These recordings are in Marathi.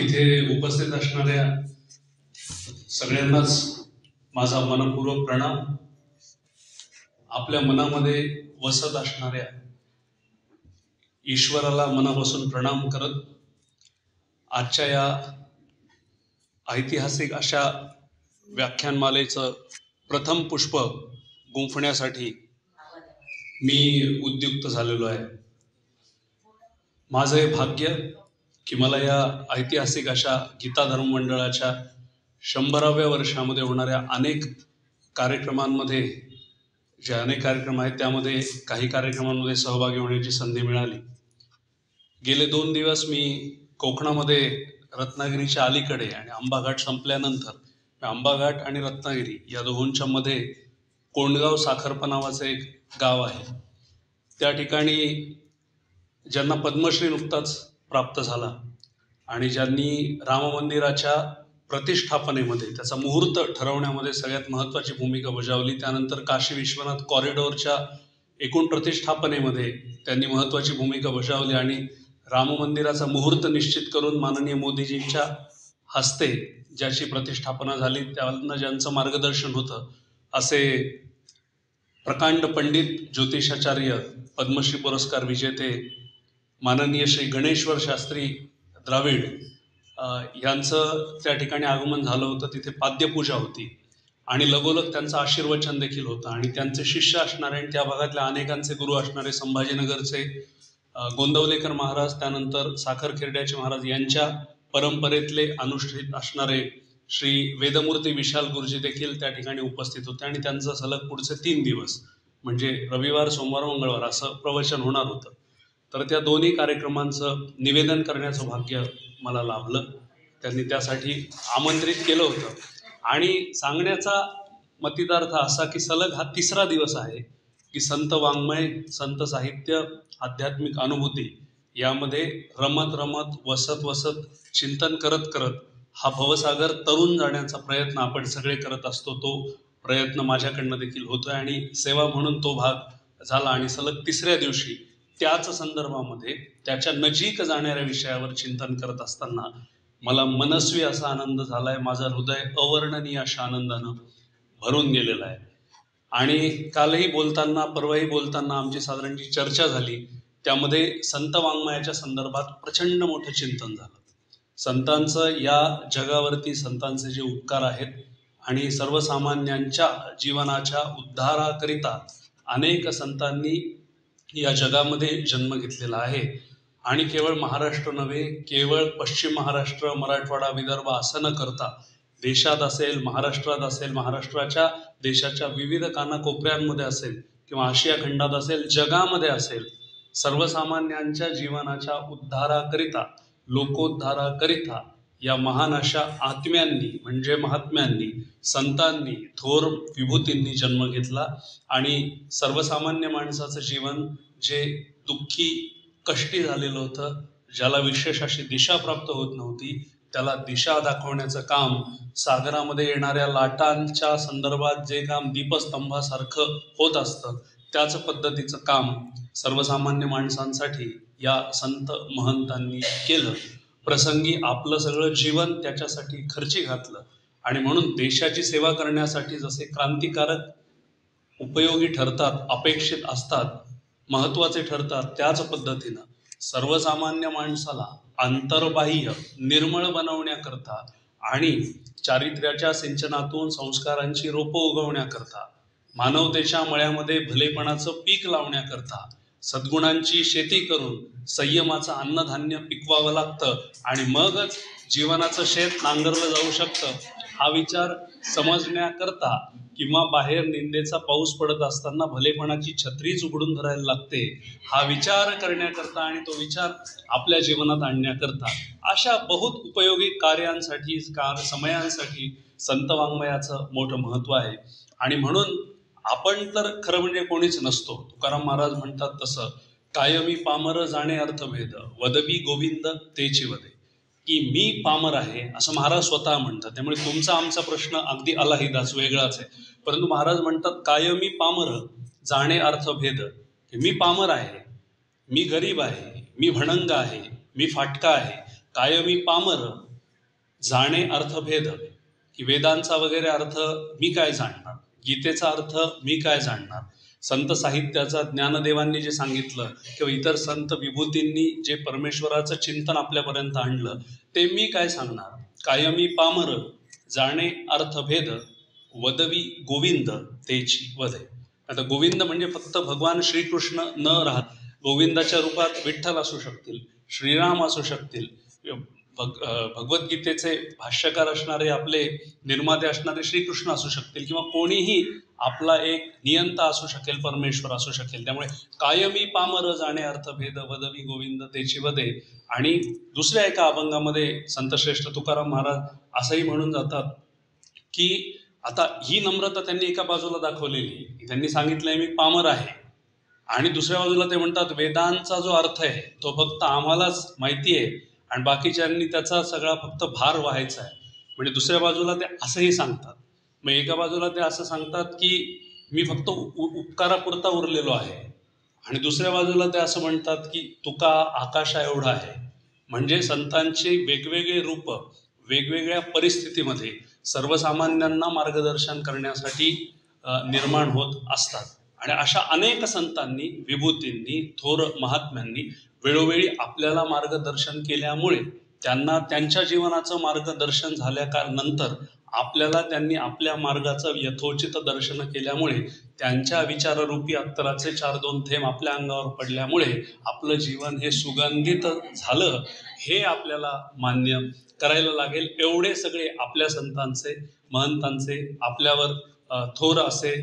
इथे उपस्थित असणाऱ्या सगळ्यांनाच माझा मनपूर्वक प्रणाम। आपल्या मनामध्ये वसत असणाऱ्या ईश्वराला मनापासून प्रणाम करत आजच्या या ऐतिहासिक अशा व्याख्यानमालेचं प्रथम पुष्प गुंफण्यासाठी मी उद्युक्त झालेलो आहे। माझं हे भाग्य की मला या ऐतिहासिक अशा गीता धर्म मंडळाच्या 100व्या वर्षामध्ये होणाऱ्या अनेक कार्यक्रमांमध्ये जे अनेक कार्यक्रम आहेत त्यामध्ये काही कार्यक्रमांमध्ये सहभागी होण्याची संधी मिळाली। गेले 2 दिवस मी कोकणामध्ये रत्नागिरीच्या अलीकडे आणि आंबाघाट संपल्यानंतर आंबाघाट आणि रत्नागिरी या दोहोंच्या मध्ये कोंडगाव साखरपा नावाचं एक गाव आहे। त्या ठिकाणी ज्यांना पद्मश्री नुकताच प्राप्त झाला आणि ज्यांनी राम मंदिराच्या प्रतिष्ठापनेमध्ये त्याचा मुहूर्त ठरवण्यामध्ये सगळ्यात महत्त्वाची भूमिका बजावली, त्यानंतर काशी विश्वनाथ कॉरिडॉरच्या एकूण प्रतिष्ठापनेमध्ये त्यांनी महत्त्वाची भूमिका बजावली आणि राम मंदिराचा मुहूर्त निश्चित करून माननीय मोदीजींच्या हस्ते ज्याची प्रतिष्ठापना झाली त्यांना ज्यांचं मार्गदर्शन होतं असे प्रकांड पंडित ज्योतिषाचार्य पद्मश्री पुरस्कार विजेते माननीय श्री गणेश्वर शास्त्री द्राविड यांचं त्या ठिकाणी आगमन झालं होतं। तिथे पाद्यपूजा होती आणि लगोलग त्यांचं आशीर्वचन देखील होतं आणि त्यांचे शिष्य असणारे आणि त्या भागातल्या अनेकांचे गुरु असणारे संभाजीनगरचे गोंदवलेकर महाराज, त्यानंतर साखरखेर्ड्याचे महाराज यांच्या परंपरेतले अनुष्ठित असणारे श्री वेदमूर्ती विशाल गुरुजी देखील त्या ठिकाणी उपस्थित होते आणि त्यांचं सलग पुढचे 3 दिवस म्हणजे रविवार, सोमवार, मंगळवार असं प्रवचन होणार होतं। तर त्या दोन्ही कार्यक्रमांचं निवेदन करण्याचं भाग्य मला लाभलं। त्यांनी त्यासाठी आमंत्रित केलं होतं आणि सांगण्याचा मतितार्थ असा की सलग हा 3रा दिवस आहे की संत वाङ्मय, संत साहित्य, आध्यात्मिक अनुभूती यामध्ये रमत रमत वसत वसत चिंतन करत करत हा भवसागर तरुण जाण्याचा प्रयत्न आपण सगळे करत असतो। तो प्रयत्न माझ्याकडनं देखील होतोय आणि सेवा म्हणून तो भाग झाला आणि सलग 3ऱ्या दिवशी त्याच संदर्भामध्ये त्याच्या नजीक जाणाऱ्या विषयावर चिंतन करत असताना मला मनस्वी असा आनंद झालाय। माझं हृदय अवर्णनीय अशा आनंदानं भरून गेलेलं आहे आणि कालही बोलताना परवाही बोलताना आमची साधारण जी चर्चा झाली त्यामध्ये संत वाङ्मयाच्या संदर्भात प्रचंड मोठं चिंतन झालं। संतांचं या जगावरती संतांचे जे उपकार आहेत आणि सर्वसामान्यांच्या जीवनाच्या उद्धाराकरिता अनेक संतांनी या जगामध्ये जन्म घेतलेला आहे आणि केवळ महाराष्ट्र नव्हे, केवळ पश्चिम महाराष्ट्र, मराठवाडा, विदर्भ असं न करता देशात असेल, महाराष्ट्रात असेल, महाराष्ट्राच्या देशाच्या विविध कानाकोपऱ्यांमध्ये असेल किंवा आशिया खंडात असेल, जगामध्ये असेल, सर्वसामान्यांच्या जीवनाच्या उद्धाराकरिता, लोकोद्धाराकरिता या महान अशा आत्म्यांनी म्हणजे महात्म्यांनी, संतांनी, थोर विभूतींनी जन्म घेतला आणि सर्वसामान्य माणसाचं जीवन जे दुःखी, कष्टी झालेलं होतं, ज्याला विशेष अशी दिशा प्राप्त होत नव्हती, त्याला दिशा दाखवण्याचं काम, सागरामध्ये येणाऱ्या लाटांच्या संदर्भात जे काम दीपस्तंभासारखं होत असतं त्याच पद्धतीचं काम सर्वसामान्य माणसांसाठी या संत महंतांनी केलं। प्रसंगी आपलं सगळं जीवन त्याच्यासाठी खर्ची घातलं आणि म्हणून देशाची सेवा करण्यासाठी जसे क्रांतिकारक उपयोगी ठरतात, अपेक्षित असतात, महत्त्वाचे ठरतात, त्याच पद्धतीनं सर्वसामान्य माणसाला अंतर्बाह्य निर्मळ बनवण्याकरता आणि चारित्र्याच्या सिंचनातून संस्कारांची रोपं उगवण्याकरता, मानवतेच्या मळ्यामध्ये भलेपणाचं पीक लावण्याकरता, सद्गुणांची शेती करून संयमाचं अन्नधान्य पिकवावं लागतं आणि मगच जीवनाचं शेत नांगरलं जाऊ शकतं हा विचार समजण्याकरता किंवा बाहेर निंदेचा पाऊस पडत असताना भलेपणाची छत्रीच उघडून धरायला लागते हा विचार करण्याकरता आणि तो विचार आपल्या जीवनात आणण्याकरता अशा बहुत उपयोगी कार्यांसाठी, समयांसाठी संत वाङ्मयाचं मोठं महत्त्व आहे। आणि म्हणून आपण तर खरं म्हणजे कोणीच नसतो। तुकाराम महाराज म्हणतात तसं, कायमी पामर जाणे अर्थभेद, वदवी गोविंद तेची वदे, की मी पामर आहे असं महाराज स्वतः म्हणतात। त्यामुळे तुमचा आमचा प्रश्न अगदी अलहिदाच वेगळाच आहे, परंतु महाराज म्हणतात कायमी पामर जाणे अर्थभेद, की मी पामर आहे, मी गरीब आहे, मी भणंग आहे, मी फाटका आहे, कायमी पामर जाणे अर्थभेद, की वेदांचा वगैरे अर्थ मी काय जाणणार, गीतेचा अर्थ मी काय जाणणार, संत साहित्याचा ज्ञानदेवांनी जे सांगितलं किंवा इतर संत विभूतींनी जे परमेश्वराचं चिंतन आपल्यापर्यंत आणलं ते मी काय सांगणार. कायमी पामर जाणे अर्थभेद, वदवी गोविंद तेची वदे. आता गोविंद म्हणजे फक्त भगवान श्रीकृष्ण न राहत गोविंदाच्या रूपात विठ्ठल असू शकतील, श्रीराम असू शकतील, भगवद्गीतेचे भाष्यकार असणारे आपले निर्माते असणारे श्रीकृष्ण असू शकतील, किंवा कोणीही आपला एक नियंता असू शकेल, परमेश्वर असू शकेल. त्यामुळे कायमी पामर जाणे अर्थभेद, वदवी गोविंद तेची वदे. आणि दुसऱ्या एका अभंगामध्ये संतश्रेष्ठ तुकाराम महाराज असंही म्हणून जातात की आता ही नम्रता त्यांनी एका बाजूला दाखवलेली, त्यांनी सांगितलंय मी पामर आहे, आणि दुसऱ्या बाजूला ते म्हणतात वेदांचा जो अर्थ आहे तो फक्त आम्हालाच माहिती आहे आणि बाकीच्यांनी त्याचा सगळा फक्त भार व्हायचा आहे. म्हणजे दुसऱ्या बाजूला ते असंही सांगतात. मग एका बाजूला ते असं सांगतात की मी फक्त उपकारापुरता उरलेलो आहे, आणि दुसऱ्या बाजूला ते असं म्हणतात की तुका आकाशा एवढा आहे. म्हणजे संतांचे वेगवेगळे रूप वेगवेगळ्या परिस्थितीमध्ये सर्वसामान्यांना मार्गदर्शन करण्यासाठी निर्माण होत असतात. आणि अशा अनेक संतांनी, विभूतींनी, थोर महात्म्यांनी वेळोवेळी आपल्याला मार्गदर्शन केल्यामुळे त्यांना त्यांच्या जीवनाचं मार्गदर्शन झाल्यानंतर आपल्याला त्यांनी आपल्या मार्गाचं यथोचित दर्शन केल्यामुळे त्यांच्या विचाररूपी अत्तराचे 4-2 थेंब आपल्या अंगावर पडल्यामुळे आपलं जीवन हे सुगंधित झालं, हे आपल्याला मान्य करायला लागेल. एवढे सगळे आपल्या संतांचे, महंतांचे आपल्यावर थोर असे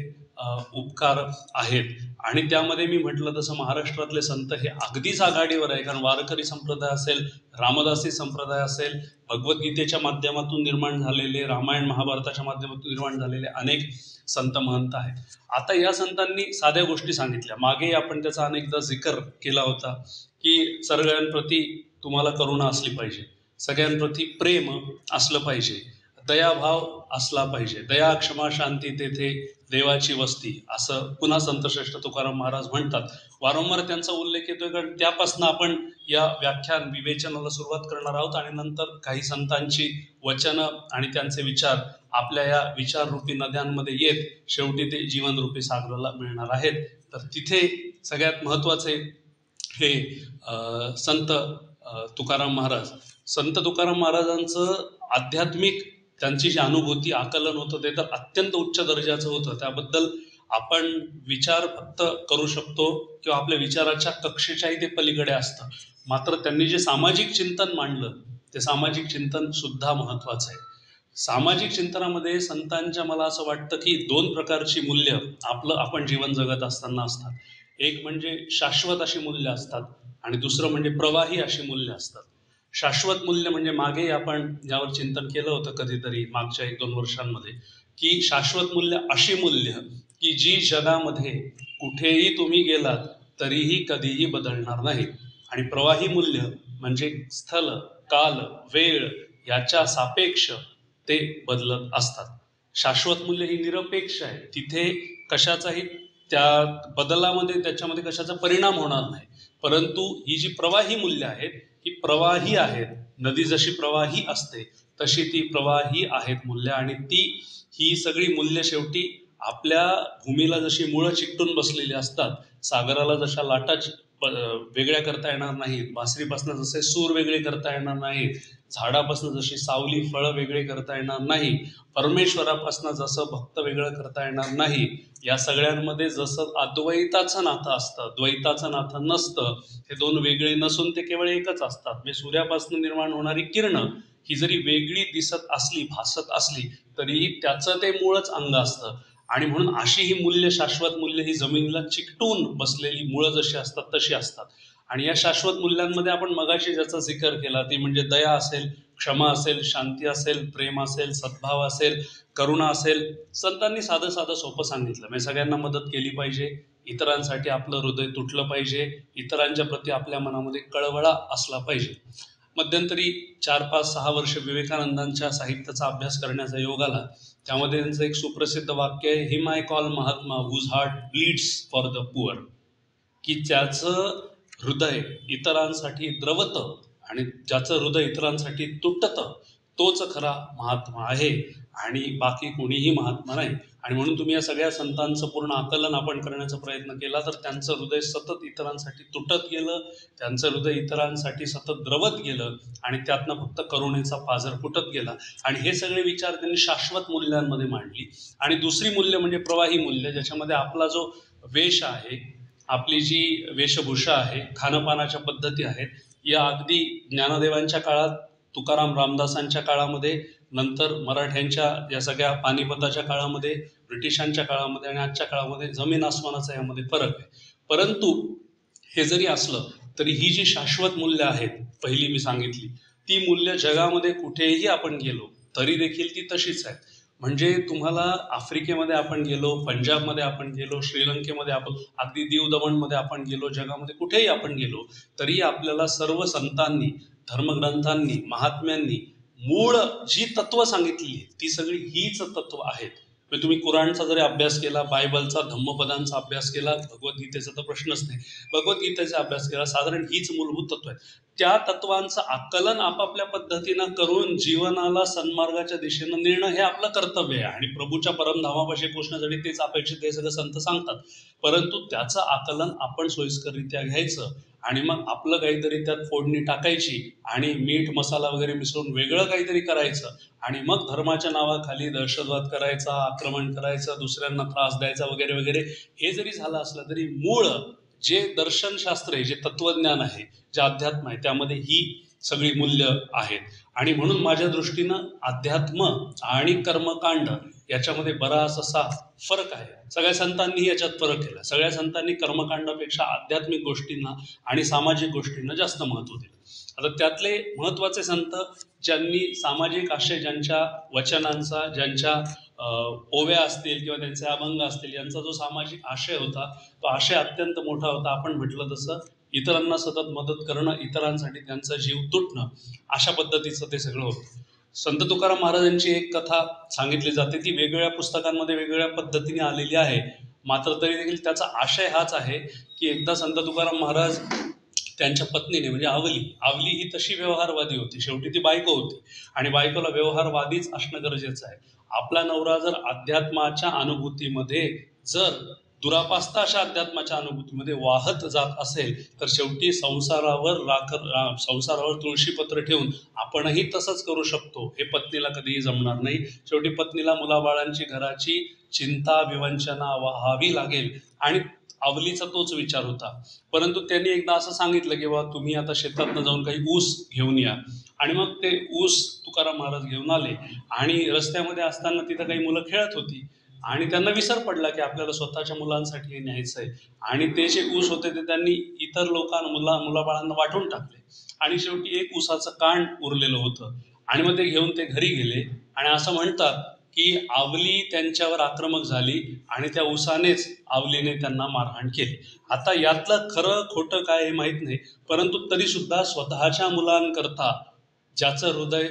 उपकार आहेत. आणि त्यामध्ये मी म्हटलं तसं महाराष्ट्रातले संत हे अगदीच आघाडीवर आहे, कारण वारकरी संप्रदाय असेल, रामदासी संप्रदाय असेल, भगवद्गीतेच्या माध्यमातून निर्माण झालेले, रामायण महाभारताच्या माध्यमातून निर्माण झालेले अनेक संत महंत आहेत. आता या संतांनी साध्या गोष्टी सांगितल्या. मागे आपण त्याचा अनेकदा जिकर केला होता की सगळ्यांप्रती तुम्हाला करुणा असली पाहिजे, सगळ्यांप्रती प्रेम असलं पाहिजे, दयाभाव असला पाहिजे, दया क्षमा शांती तेथे देवाची वस्ती, असं पुन्हा संतश्रेष्ठ तुकाराम महाराज म्हणतात. वारंवार त्यांचा उल्लेख येतोय, कारण त्यापासून आपण या व्याख्यान विवेचनाला सुरुवात करणार आहोत. आणि नंतर काही संतांची वचनं आणि त्यांचे विचार आपल्या या विचाररूपी नद्यांमध्ये येत शेवटी ते जीवनरूपी सागराला मिळणार आहेत. तर तिथे सगळ्यात महत्त्वाचे हे संत तुकाराम महाराज. संत तुकाराम महाराजांचं आध्यात्मिक त्यांची जी अनुभूती आकलन होतं ते तर अत्यंत उच्च दर्जाचं होतं. त्याबद्दल आपण विचार फक्त करू शकतो किंवा आपल्या विचाराच्या कक्षेच्याही ते पलीकडे असतं. मात्र त्यांनी जे सामाजिक चिंतन मांडलं ते सामाजिक चिंतन सुद्धा महत्त्वाचं आहे. सामाजिक चिंतनामध्ये संतांच्या मला असं वाटतं की 2 प्रकारची मूल्य आपण जीवन जगत असताना असतात. एक म्हणजे शाश्वत अशी मूल्य असतात आणि दुसरं म्हणजे प्रवाही अशी मूल्य असतात. शाश्वत मूल्य म्हणजे मागे आपण यावर चिंतन केलं होतं कधीतरी मागच्या 1-2 वर्षांमध्ये, की शाश्वत मूल्य अशी मूल्य की जी जगामध्ये कुठेही तुम्ही गेलात तरीही कधीही बदलणार नाही. आणि प्रवाही मूल्य म्हणजे स्थल, काल, वेळ याच्या सापेक्ष ते बदलत असतात. शाश्वत मूल्य ही निरपेक्ष आहे, तिथे कशाचाही त्या बदलामध्ये त्याच्यामध्ये कशाचा परिणाम होणार नाही. परंतु ही जी प्रवाही मूल्य आहेत ही प्रवाही आहेत. नदी जशी प्रवाही असते तशी ती प्रवाही आहेत मूल्य. आणि ही सगळी मूल्य शेवटी आपल्या भूमीला जशी मुळं चिकटून बसलेली असतात, सागराला जशा लाटा वेगळ्या करता येणार नाहीत, बासरीपासून जसे सूर वेगळे करता येणार नाहीत, झाडापासून जशी सावली फळं वेगळे करता येणार नाही, परमेश्वरापासून जसं भक्त वेगळं करता येणार नाही, या सगळ्यांमध्ये जसं अद्वैताचं नातं असतं, द्वैताचं नातं नसतं. हे 2 वेगळे नसून ते केवळ एकच असतात. म्हणजे सूर्यापासून निर्माण होणारी किरणं ही जरी वेगळी दिसत असली, भासत असली, तरीही त्याचं ते मूळच अंग असतं. आणि म्हणून अशी ही मूल्य, शाश्वत मूल्य ही जमिनीला चिकटून बसलेली मुळं जशी असतात तशी असतात. आणि या शाश्वत मूल्यांमध्ये आपण मगाशी ज्याचा जिकर केला ती म्हणजे दया असेल, क्षमा असेल, शांती असेल, प्रेम असेल, सद्भाव असेल, करुणा असेल. संतांनी साधं साधं सोपं सांगितलं. म्हणजे सगळ्यांना मदत केली पाहिजे, इतरांसाठी आपलं हृदय तुटलं पाहिजे, इतरांच्या प्रती आपल्या मनामध्ये कळवळा असला पाहिजे. मध्यंतरी 4-5-6 वर्ष विवेकानंदांच्या साहित्याचा अभ्यास करण्याचा योग आला. त्यामध्ये त्यांचं एक सुप्रसिद्ध वाक्य आहे, him I call Mahatma whose heart bleeds for the poor, की ज्याचं हृदय इतरांसाठी द्रवतं आणि ज्याचं हृदय इतरांसाठी तुटतं तोच खरा महात्मा आहे आणि बाकी कोणीही महात्मा नाही. आणि म्हणून तुम्ही या सगळ्या संतांचं पूर्ण आकलन आपण करण्याचा प्रयत्न केला तर त्यांचं हृदय सतत इतरांसाठी तुटत गेलं, त्यांचं हृदय इतरांसाठी सतत द्रवत गेलं आणि त्यातनं फक्त करुणेचा पाझर फुटत गेला. आणि हे सगळे विचार त्यांनी शाश्वत मूल्यांमध्ये मांडली. आणि दुसरी मूल्य म्हणजे प्रवाही मूल्य, ज्याच्यामध्ये आपला जो वेश आहे, आपली जी वेशभूषा आहे, खानपानाच्या पद्धती आहेत, या अगदी ज्ञानदेवांच्या काळात, तुकाराम रामदासांच्या काळामध्ये, नंतर मराठ्यांच्या या सगळ्या पानिपताच्या काळामध्ये, ब्रिटिशांच्या काळामध्ये आणि आजच्या काळामध्ये जमीन आसमानाचा यामध्ये फरक आहे. परंतु हे जरी असलं तरी ही जी शाश्वत मूल्य आहेत, पहिली मी सांगितली, ती मूल्य जगामध्ये कुठेही आपण गेलो तरी देखील ती तशीच आहेत. म्हणजे तुम्हाला आफ्रिकेमध्ये आपण गेलो, पंजाबमध्ये आपण गेलो, श्रीलंकेमध्ये आपण, अगदी दीव दमणमध्ये आपण गेलो, जगामध्ये कुठेही आपण गेलो तरी आपल्याला सर्व संतांनी, धर्मग्रंथांनी, महात्म्यांनी मूळ जी तत्व सांगितली ती सगळी हीच तत्व आहेत. म्हणजे तुम्ही कुराणचा जरी अभ्यास केला, बायबलचा, धम्मपदांचा अभ्यास केला, भगवद्गीतेचा तर प्रश्नच नाही, भगवद्गीतेचा अभ्यास केला, साधारण हीच मूलभूत तत्व आहे. त्या तत्वांचं आकलन आपापल्या पद्धतीनं करून जीवनाला सन्मार्गाच्या दिशेनं नेणं हे आपलं कर्तव्य आहे. आणि प्रभूच्या परमधामापाशी पोचण्यासाठी तेच अपेक्षित, हे सगळं संत सांगतात. परंतु त्याचं आकलन आपण सोयीस्कररित्या घ्यायचं आणि मग आपलं काहीतरी त्यात फोडणी टाकायची आणि मीठ मसाला वगैरे मिसळून वेगळं काहीतरी करायचं आणि मग धर्माच्या नावाखाली दहशतवाद करायचा, आक्रमण करायचं, दुसऱ्यांना त्रास द्यायचा वगैरे वगैरे. हे जरी झालं असलं तरी मूळ जे दर्शनशास्त्र आहे, जे तत्वज्ञान आहे, जे अध्यात्म आहे, त्यामध्ये ही सगळी मूल्य आहेत. आणि म्हणून माझ्या दृष्टीनं अध्यात्म आणि कर्मकांड याच्यामध्ये बराच असा फरक आहे. सगळ्या संतांनी याच्यात फरक केला. सगळ्या संतांनी कर्मकांडापेक्षा आध्यात्मिक गोष्टींना आणि सामाजिक गोष्टींना जास्त महत्त्व दिलं. आता त्यातले महत्त्वाचे संत ज्यांनी सामाजिक आशय, ज्यांच्या वचनांचा, ज्यांच्या ओव्या असतील किंवा त्यांचे अभंग असतील, यांचा जो सामाजिक आशय होता तो आशय अत्यंत मोठा होता. आपण म्हटलं तसं इतरांना सतत मदत करणं, इतरांसाठी त्यांचा जीव तुटणं, अशा पद्धतीचं ते सगळं होतं. संत तुकाराम महाराजांची एक कथा सांगितली जाते, ती वेगवेगळ्या पुस्तकांमध्ये वेगवेगळ्या पद्धतीने आलेली आहे. मात्र तरी देखील त्याचा आशय हाच आहे की एकदा संत तुकाराम महाराज त्यांच्या पत्नीने, म्हणजे आवली ही तशी व्यवहारवादी होती, शेवटी ती बायको होती आणि बायकोला व्यवहारवादीच असणं गरजेचं आहे. आपला नवरा जर अध्यात्माच्या अनुभूतीमध्ये, जर दुरापास्ता अशा अध्यात्माच्या अनुभूतीमध्ये वाहत जात असेल तर शेवटी संसारावर तुळशीपत्र ठेवून आपणही तसंच करू शकतो, हे पत्नीला कधीही जमणार नाही. शेवटी पत्नीला मुलाबाळांची, घराची चिंता, विवंचना व्हावी लागेल आणि आवलीचा तोच विचार होता. परंतु त्यांनी एकदा असं सांगितलं की बाबा तुम्ही आता शेतातनं जाऊन काही ऊस घेऊन या. आणि मग ते ऊस तुकाराम महाराज घेऊन आले आणि रस्त्यामध्ये असताना तिथं काही मुलं खेळत होती आणि त्यांना विसर पडला की आपल्याला स्वतःच्या मुलांसाठी हे न्यायचं आहे. आणि ते जे ऊस होते ते त्यांनी इतर मुलाबाळांना वाटून टाकले आणि शेवटी एक ऊसाचं कांड उरलेलं होतं. आणि मग ते घेऊन ते घरी गेले आणि असं म्हणतात की आवली त्यांच्यावर आक्रमक झाली आणि त्या ऊसानेच आवलीने त्यांना मारहाण केली. आता यातलं खरं खोटं काय हे माहीत नाही, परंतु तरी सुद्धा स्वतःच्या मुलांकरता ज्याचं हृदय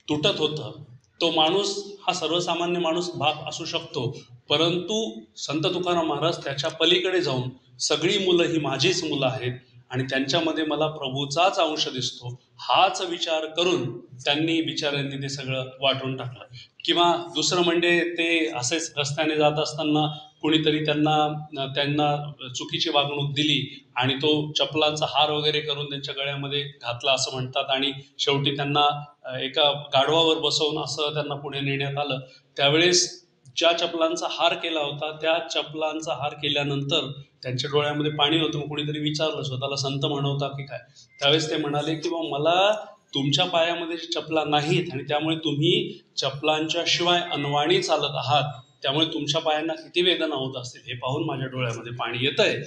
तुटत होतं तो माणूस हा सर्वसामान्य माणूस बाप असू शकतो. परंतु संत तुकाराम महाराज त्याच्या पलीकडे जाऊन सगळी मुलं ही माझीच मुलं आहेत आणि त्यांच्यामध्ये मला प्रभूचाच अंश दिसतो, हाच विचार करून त्यांनी बिचाऱ्यांनी ते सगळं वाटून टाकलं. किंवा दुसरं म्हणजे ते असेच रस्त्याने जात असताना कुणीतरी त्यांना चुकीची वागणूक दिली आणि तो चपलांचा हार वगैरे करून त्यांच्या गळ्यामध्ये घातला असं म्हणतात. आणि शेवटी त्यांना एका गाढवावर बसवून असं त्यांना पुढे नेण्यात आलं. त्यावेळेस ज्या चपलांचा हार केला होता त्या चपलांचा हार केल्यानंतर त्यांच्या डोळ्यामध्ये पाणी होतं. मग कुणीतरी विचारलं स्वतःला संत म्हणवता की काय, त्यावेळेस ते म्हणाले की बाबा मला तुमच्या पायामध्ये चपला नाहीत आणि त्यामुळे तुम्ही चपलांच्या शिवाय अनवाणी चालत आहात, त्यामुळे तुमच्या पायांना किती वेदना होत असतील हे पाहून माझ्या डोळ्यामध्ये पाणी येतंय.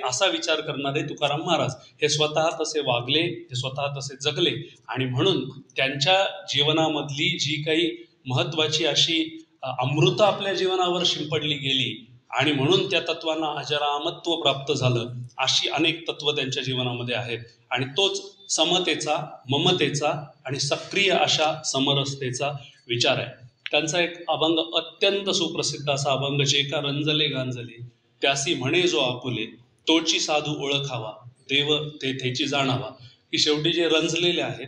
असा विचार करणारे तुकाराम महाराज हे स्वतः तसे वागले, हे स्वतः तसे जगले आणि म्हणून त्यांच्या जीवनामधली जी काही महत्वाची अशी अमृत आपल्या जीवनावर शिंपडली गेली आणि म्हणून त्या तत्वांना अजरामत्व प्राप्त झालं, अशी अनेक तत्व त्यांच्या जीवनामध्ये आहेत. आणि तोच समतेचा, ममतेचा आणि सक्रिय अशा समरसतेचा विचार आहे. त्यांचा एक अभंग अत्यंत सुप्रसिद्ध असा अभंग, जे का रंजले गांजले त्यासी म्हणे जो आपुले, तोची साधू ओळखावा देव तेथेची जाणावा. की शेवटी जे रंजलेले आहेत,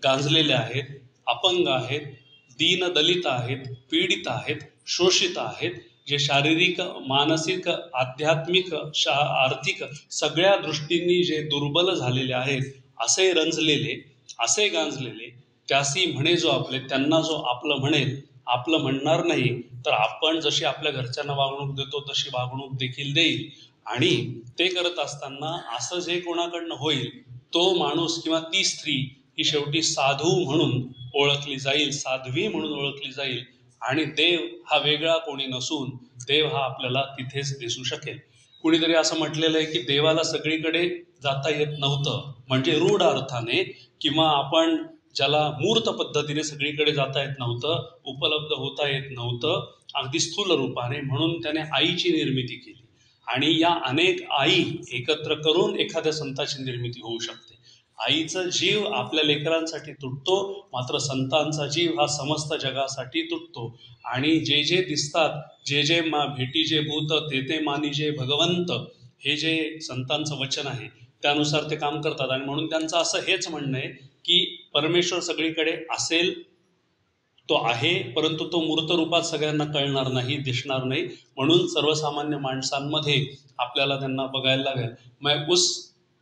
गांजलेले आहेत, अपंग आहेत, दीनदलित आहेत, पीडित आहेत, शोषित आहेत, जे शारीरिक, मानसिक, आध्यात्मिक, आर्थिक सगळ्या दृष्टींनी जे दुर्बल झालेले आहेत, असे रंजलेले, असे गांजलेले, त्यासी म्हणे जो आपले, त्यांना जो आपलं म्हणेल, आपलं म्हणणार नाही तर आपण जशी आपल्या घरच्यांना वागणूक देतो तशी वागणूक देखील देईल. आणि ते करत असताना असं जे कोणाकडनं होईल तो माणूस किंवा ती स्त्री ही शेवटी साधू म्हणून ओळखली जाईल, साध्वी म्हणून ओळखली जाईल. आणि देव हा वेगळा कोणी नसून देव हा आपल्याला तिथेच दिसू शकेल. कुणीतरी असं म्हटलेलं आहे की देवाला सगळीकडे जाता येत नव्हतं, म्हणजे रूढ अर्थाने, किंवा आपण ज्याला मूर्त पद्धतीने सगळीकडे जाता येत नव्हतं, उपलब्ध होता येत नव्हतं अगदी स्थूल रूपाने, म्हणून त्याने आईची निर्मिती केली. आणि या अनेक आई एकत्र करून एखाद्या संताची निर्मिती होऊ शकते. आईचा जीव आपल्या लेकरांसाठी तुटतो, मात्र संतांचा जीव हा समस्त जगासाठी तुटतो. आणि जे जे दिसतात, जे जे भेटी जे भूत ते ते मानिजे भगवंत, हे जे संतांचं वचन आहे त्यानुसार ते काम करतात. आणि म्हणून त्यांचं असं हेच म्हणणं आहे की परमेश्वर सगळीकडे असेल, तो आहे, परंतु तो मूर्त रूपात सगळ्यांना कळणार नाही, दिसणार नाही. म्हणून सर्वसामान्य माणसांमध्ये आपल्याला त्यांना बघायला लागेल. मैं उस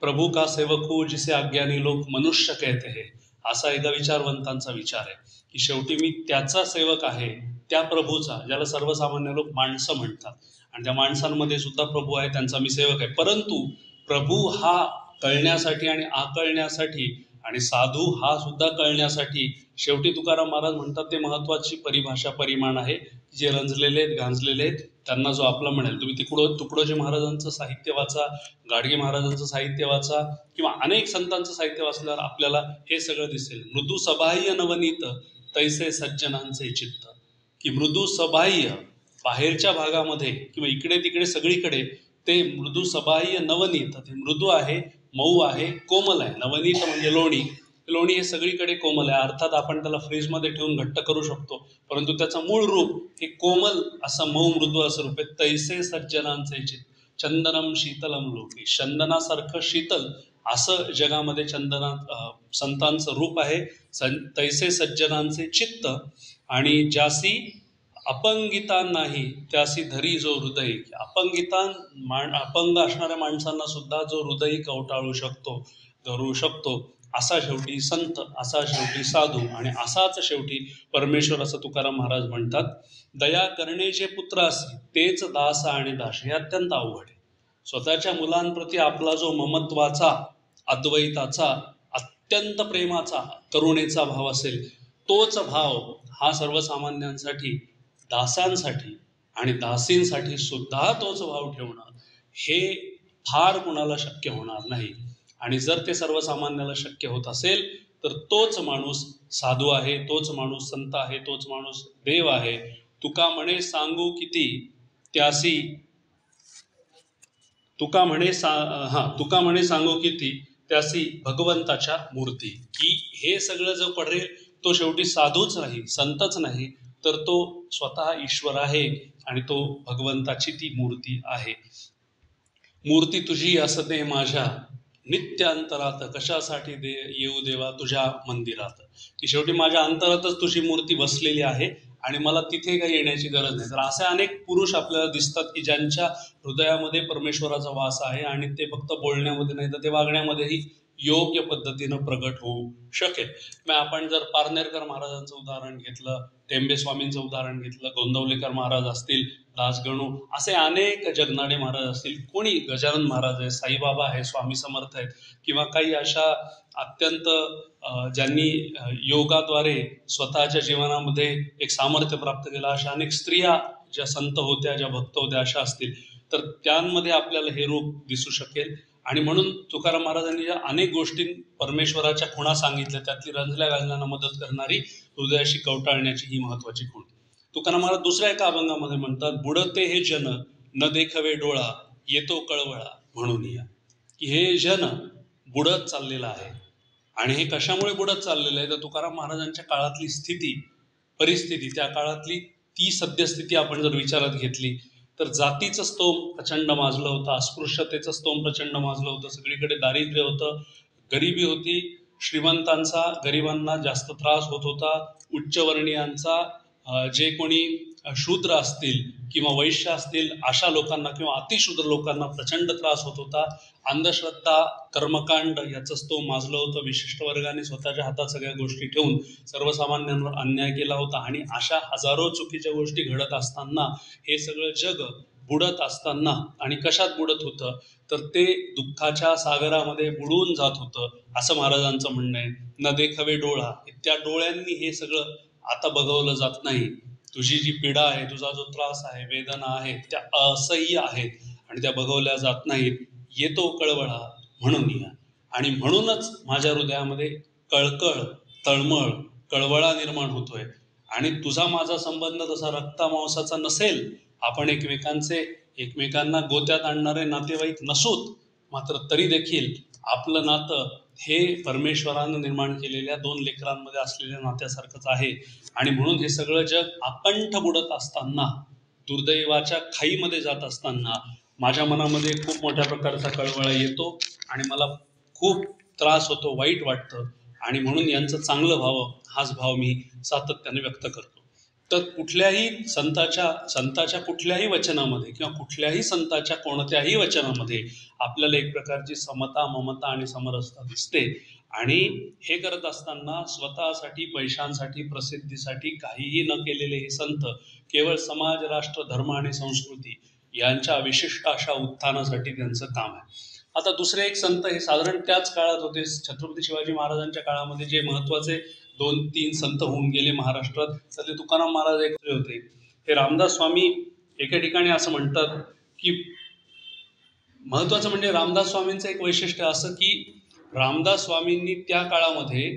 प्रभू का सेवक हूँ जिसे अज्ञानी लोक मनुष्य कहते हैं, असा एका विचारवंतांचा विचार आहे की शेवटी मी त्याचा सेवक आहे, त्या प्रभूचा, ज्याला सर्वसामान्य लोक माणसं म्हणतात. आणि त्या माणसांमध्ये सुद्धा प्रभू आहे, त्यांचा मी सेवक आहे. परंतु प्रभू हा कळण्यासाठी आणि आकळण्यासाठी आणि साधू हा सुद्धा कळण्यासाठी शेवटी तुकाराम महाराज म्हणतात ते महत्वाची परिभाषा, परिमाण आहे, जे रंजलेले आहेत, गांजलेले आहेत, त्यांना जो आपला म्हणेल. तुम्ही तुकडोजी महाराजांचं साहित्य वाचा, गाडगे महाराजांचं साहित्य वाचा, किंवा अनेक संतांचं साहित्य वाचल्यावर आपल्याला हे सगळं दिसेल. मृदू सबाह्य नवनीत तैसे सज्जनांचे चित्त, की मृदू सबाह्य बाहेरच्या भागामध्ये किंवा इकडे तिकडे सगळीकडे ते मृदू सबाह्य नवनीत, ते मृदू आहे, मऊ आहे, कोमल आहे. नवनीत म्हणजे लोणी, लोणी हे सगळीकडे कोमल आहे. अर्थात आपण त्याला फ्रीजमध्ये ठेवून घट्ट करू शकतो, परंतु त्याचं मूळ रूप हे कोमल असं मऊ मृदू असं रूप आहे. तैसे सज्जनांचे चित्त चंदनम शीतलम लोके, चंदनासारखं शीतल असं जगामध्ये संतांचं रूप आहे. तैसे सज्जनांचे चित्त, आणि ज्यासी अपंगिता नाही त्यासी धरी जो हृदय, अपंग असणाऱ्या माणसांना सुद्धा जो हृदय कवटाळू शकतो, धरू शकतो, असा शेवटी संत, असा शेवटी साधू, आणि असाच शेवटी परमेश्वर, असं तुकाराम महाराज म्हणतात. दया करणे जे पुत्र असे तेच दास आणि दास, हे अत्यंत अवघड आहे. स्वतःच्या मुलांप्रती आपला जो ममत्वाचा, अद्वैताचा, अत्यंत प्रेमाचा, करुणेचा भाव असेल, तोच भाव हा सर्वसामान्यांसाठी, दासांसाठी आणि दासींसाठी सुद्धा तोच भाव ठेवणं हे फार कुणाला शक्य होणार नाही. आणि जर ते सर्वसामान्याला शक्य होत असेल तर तोच माणूस साधू आहे, तोच माणूस संत आहे, तोच माणूस देव आहे. तुका म्हणे सांगू किती त्यासी, तुका म्हणे सांगू किती त्यासी भगवंताच्या मूर्ती, की हे सगळं जो पडेल तो शेवटी साधूच नाही, संतच नाही, तर तो स्वतः ईश्वर आहे आणि तो भगवंताची ती मूर्ती आहे. मूर्ती तुझी असते माझ्या नित्य अंतरात, कशासाठी येऊ देवा तुझ्या मंदिरात, की शेवटी माझ्या अंतरातच तुझी मूर्ती बसलेली आहे आणि मला तिथे काही येण्याची गरज नाही. तर असे अनेक पुरुष आपल्याला दिसतात की ज्यांच्या हृदयामध्ये परमेश्वराचा वास आहे आणि ते फक्त बोलण्यामध्ये नाही तर ते वागण्यामध्येही योग्य पद्धतीनं प्रगट होऊ शकेल. मग आपण जर पारनेरकर महाराजांचं उदाहरण घेतलं, टेंबे स्वामींचं उदाहरण घेतलं, गोंदवलेकर महाराज असतील, दासगणू, असे अनेक, जगनाडे महाराज असतील, कोणी, गजानन महाराज आहे, साईबाबा आहे, स्वामी समर्थ आहेत, किंवा काही अशा अत्यंत ज्यांनी योगाद्वारे स्वतःच्या जीवनामध्ये एक सामर्थ्य प्राप्त केलं, अशा अनेक स्त्रिया ज्या संत होत्या, ज्या भक्त होत्या, अशा असतील, तर त्यांमध्ये आपल्याला हे रूप दिसू शकेल. आणि म्हणून तुकाराम महाराजांनी ज्या अनेक गोष्टी परमेश्वराच्या खुणा सांगितल्या, त्यातली रंजल्या घालण्याला मदत करणारी हृदयाशी कवटाळण्याची ही महत्वाची खूण. तुकाराम महाराज दुसऱ्या एका अभंगामध्ये म्हणतात, बुडते हे जन न देखवे डोळा, येतो कळवळा म्हणून या, की हे जन बुडत चाललेलं आहे. आणि हे कशामुळे बुडत चाललेलं आहे, तर तुकाराम महाराजांच्या काळातली स्थिती, परिस्थिती, त्या काळातली ती सद्यस्थिती आपण जर विचारात घेतली तर जातीचं स्तोम प्रचंड माजलं होतं, अस्पृश्यतेचं स्तोम प्रचंड माजलं होतं, सगळीकडे दारिद्र्य होतं, गरिबी होती, श्रीमंतांचा गरिबांना जास्त त्रास होत होता, उच्चवर्णीयांचा जे कोणी शूद्र असतील किंवा वैश्य असतील अशा लोकांना किंवा अतिशूद्र लोकांना प्रचंड त्रास होत होता. अंधश्रद्धा, कर्मकांड याचंच तो माजलं होतं. विशिष्ट वर्गाने स्वतःच्या हातात सगळ्या गोष्टी ठेवून सर्वसामान्यांवर अन्याय केला होता. आणि अशा हजारो चुकीच्या गोष्टी घडत असताना हे सगळं जग बुडत असताना, आणि कशात बुडत होतं तर ते दुःखाच्या सागरामध्ये बुडून जात होतं असं महाराजांचं म्हणणं आहे. न देखवे डोळा, त्या डोळ्यांनी हे सगळं आता बघवलं जात नाही. तुझी जी पीडा आहे, तुझा जो त्रास आहे, वेदना आहेत, त्या असह्य आहेत आणि त्या बघवल्या जात नाहीत. येतो कळवळा म्हणून या, आणि म्हणूनच माझ्या हृदयामध्ये कळकळ, तळमळ, कळवळा निर्माण होतोय. आणि तुझा माझा संबंध तसा रक्ता मांसाचा नसेल, आपण एकमेकांना गोत्यात आणणारे नातेवाईक नसूत, मात्र तरी देखील आपलं नातं हे परमेश्वरानं निर्माण केलेल्या दोन लेकरांमध्ये असलेल्या नात्यासारखंच आहे. आणि म्हणून हे सगळं जग अकंठ बुडत असताना, दुर्दैवाच्या खाईमध्ये जात असताना माझ्या मनामध्ये खूप मोठ्या प्रकारचा कळवळा येतो आणि मला खूप त्रास होतो, वाईट वाटतं. आणि म्हणून यांचं चांगलं व्हावं हाच भाव मी सातत्याने व्यक्त करतो. तर कुठल्याही संताच्या कुठल्याही वचनामध्ये किंवा कुठल्याही संताच्या कोणत्याही वचनामध्ये आपल्याला एक प्रकारची समता, ममता आणि समरसता दिसते. आणि हे करत असताना स्वतःसाठी, पैशांसाठी, प्रसिद्धीसाठी काहीही न केलेले हे संत केवळ समाज, राष्ट्र, धर्म आणि संस्कृती यांच्या विशिष्ट अशा उत्थानासाठी त्यांचं काम आहे. आता दुसरे एक संत हे साधारण त्याच काळात होते. छत्रपती शिवाजी महाराजांच्या काळामध्ये जे महत्वाचे 2-3 संत होऊन गेले महाराष्ट्रात, तर ते तुकाराम महाराज एक होते. हे रामदास स्वामी एके ठिकाणी असं म्हणतात की, महत्वाचं म्हणजे रामदास स्वामींचं एक वैशिष्ट्य असं की रामदास स्वामींनी त्या काळामध्ये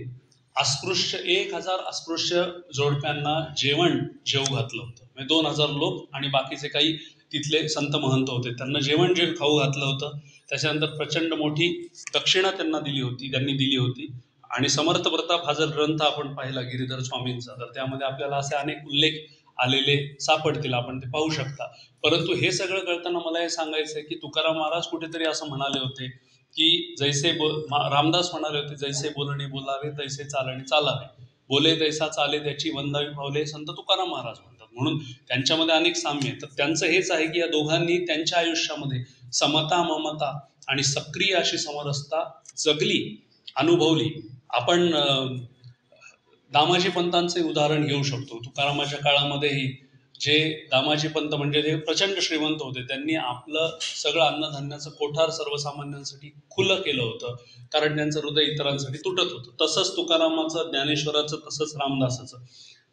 1000 अस्पृश्य जोडप्यांना जेवण जेवू घातलं होतं. म्हणजे 2000 लोक आणि बाकीचे काही तिथले संत महंत होते, त्यांना जेवण खाऊ घातलं होतं. त्याच्यानंतर प्रचंड मोठी दक्षिणा त्यांनी दिली होती. आणि समर्थ प्रताप हा जर ग्रंथ आपण पाहिला गिरीधर स्वामींचा, तर त्यामध्ये आपल्याला असे अनेक उल्लेख आलेले सापडतील, आपण ते पाहू शकता. परंतु हे सगळं कळताना मला हे सांगायचं आहे की तुकाराम महाराज कुठेतरी असं म्हणाले होते की रामदास म्हणाले होते, जैसे बोलणे बोलावे, तैसे चालणे चालावे, बोले तैसा चाले त्याची वंदावी पावले, संत तुकाराम महाराज म्हणतात. म्हणून त्यांच्यामध्ये अनेक साम्य आहे. तर त्यांचं हेच आहे की या दोघांनी त्यांच्या आयुष्यामध्ये समता, ममता आणि सक्रिय अशी समरसता जगली, अनुभवली. आपण दामाजी पंतांचे उदाहरण घेऊ शकतो. तुकारामाच्या काळामध्येही जे दामाजी पंत म्हणजे जे प्रचंड श्रीमंत होते, त्यांनी आपलं सगळं अन्नधान्याचं कोठार सर्वसामान्यांसाठी खुलं केलं होतं, कारण त्यांचं हृदय इतरांसाठी तुटत होतं. तसंच तुकारामाचं, ज्ञानेश्वराचं, तसंच रामदासाचं.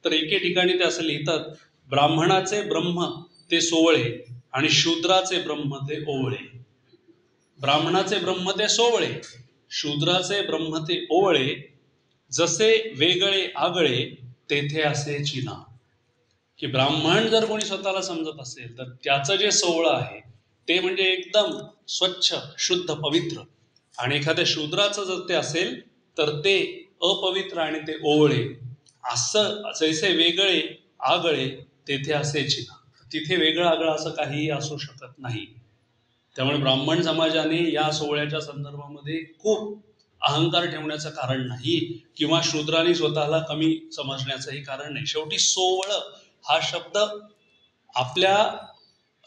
तर एके ठिकाणी ते असं लिहितात, ब्राह्मणाचे ब्रह्म ते सोवळे आणि शूद्राचे ब्रह्म ते ओवळे. ब्राह्मणाचे ब्रह्म ते सोवळे, शूद्राचे ब्रह्म ते ओवळे, जसे वेगळे आगळे तेथे असे चिना. की ब्राह्मण जर कोणी स्वतःला समजत असेल तर त्याचं जे सोवळं आहे ते म्हणजे एकदम स्वच्छ, शुद्ध, पवित्र. आणि एखाद्या शूद्राचं जर ते असेल तर ते अपवित्र आणि ते ओवळे. असं जैसे वेगळे आगळे तेथे असे चिना. तिथे वेगळं आगळं असं काहीही असू शकत नाही. त्यामुळे ब्राह्मण समाजाने या सोहळ्याच्या संदर्भामध्ये खूप अहंकार ठेवण्याचं कारण नाही, किंवा शूद्रांनी स्वतःला कमी समजण्याचंही कारण नाही. शेवटी सोवळं हा शब्द आपल्या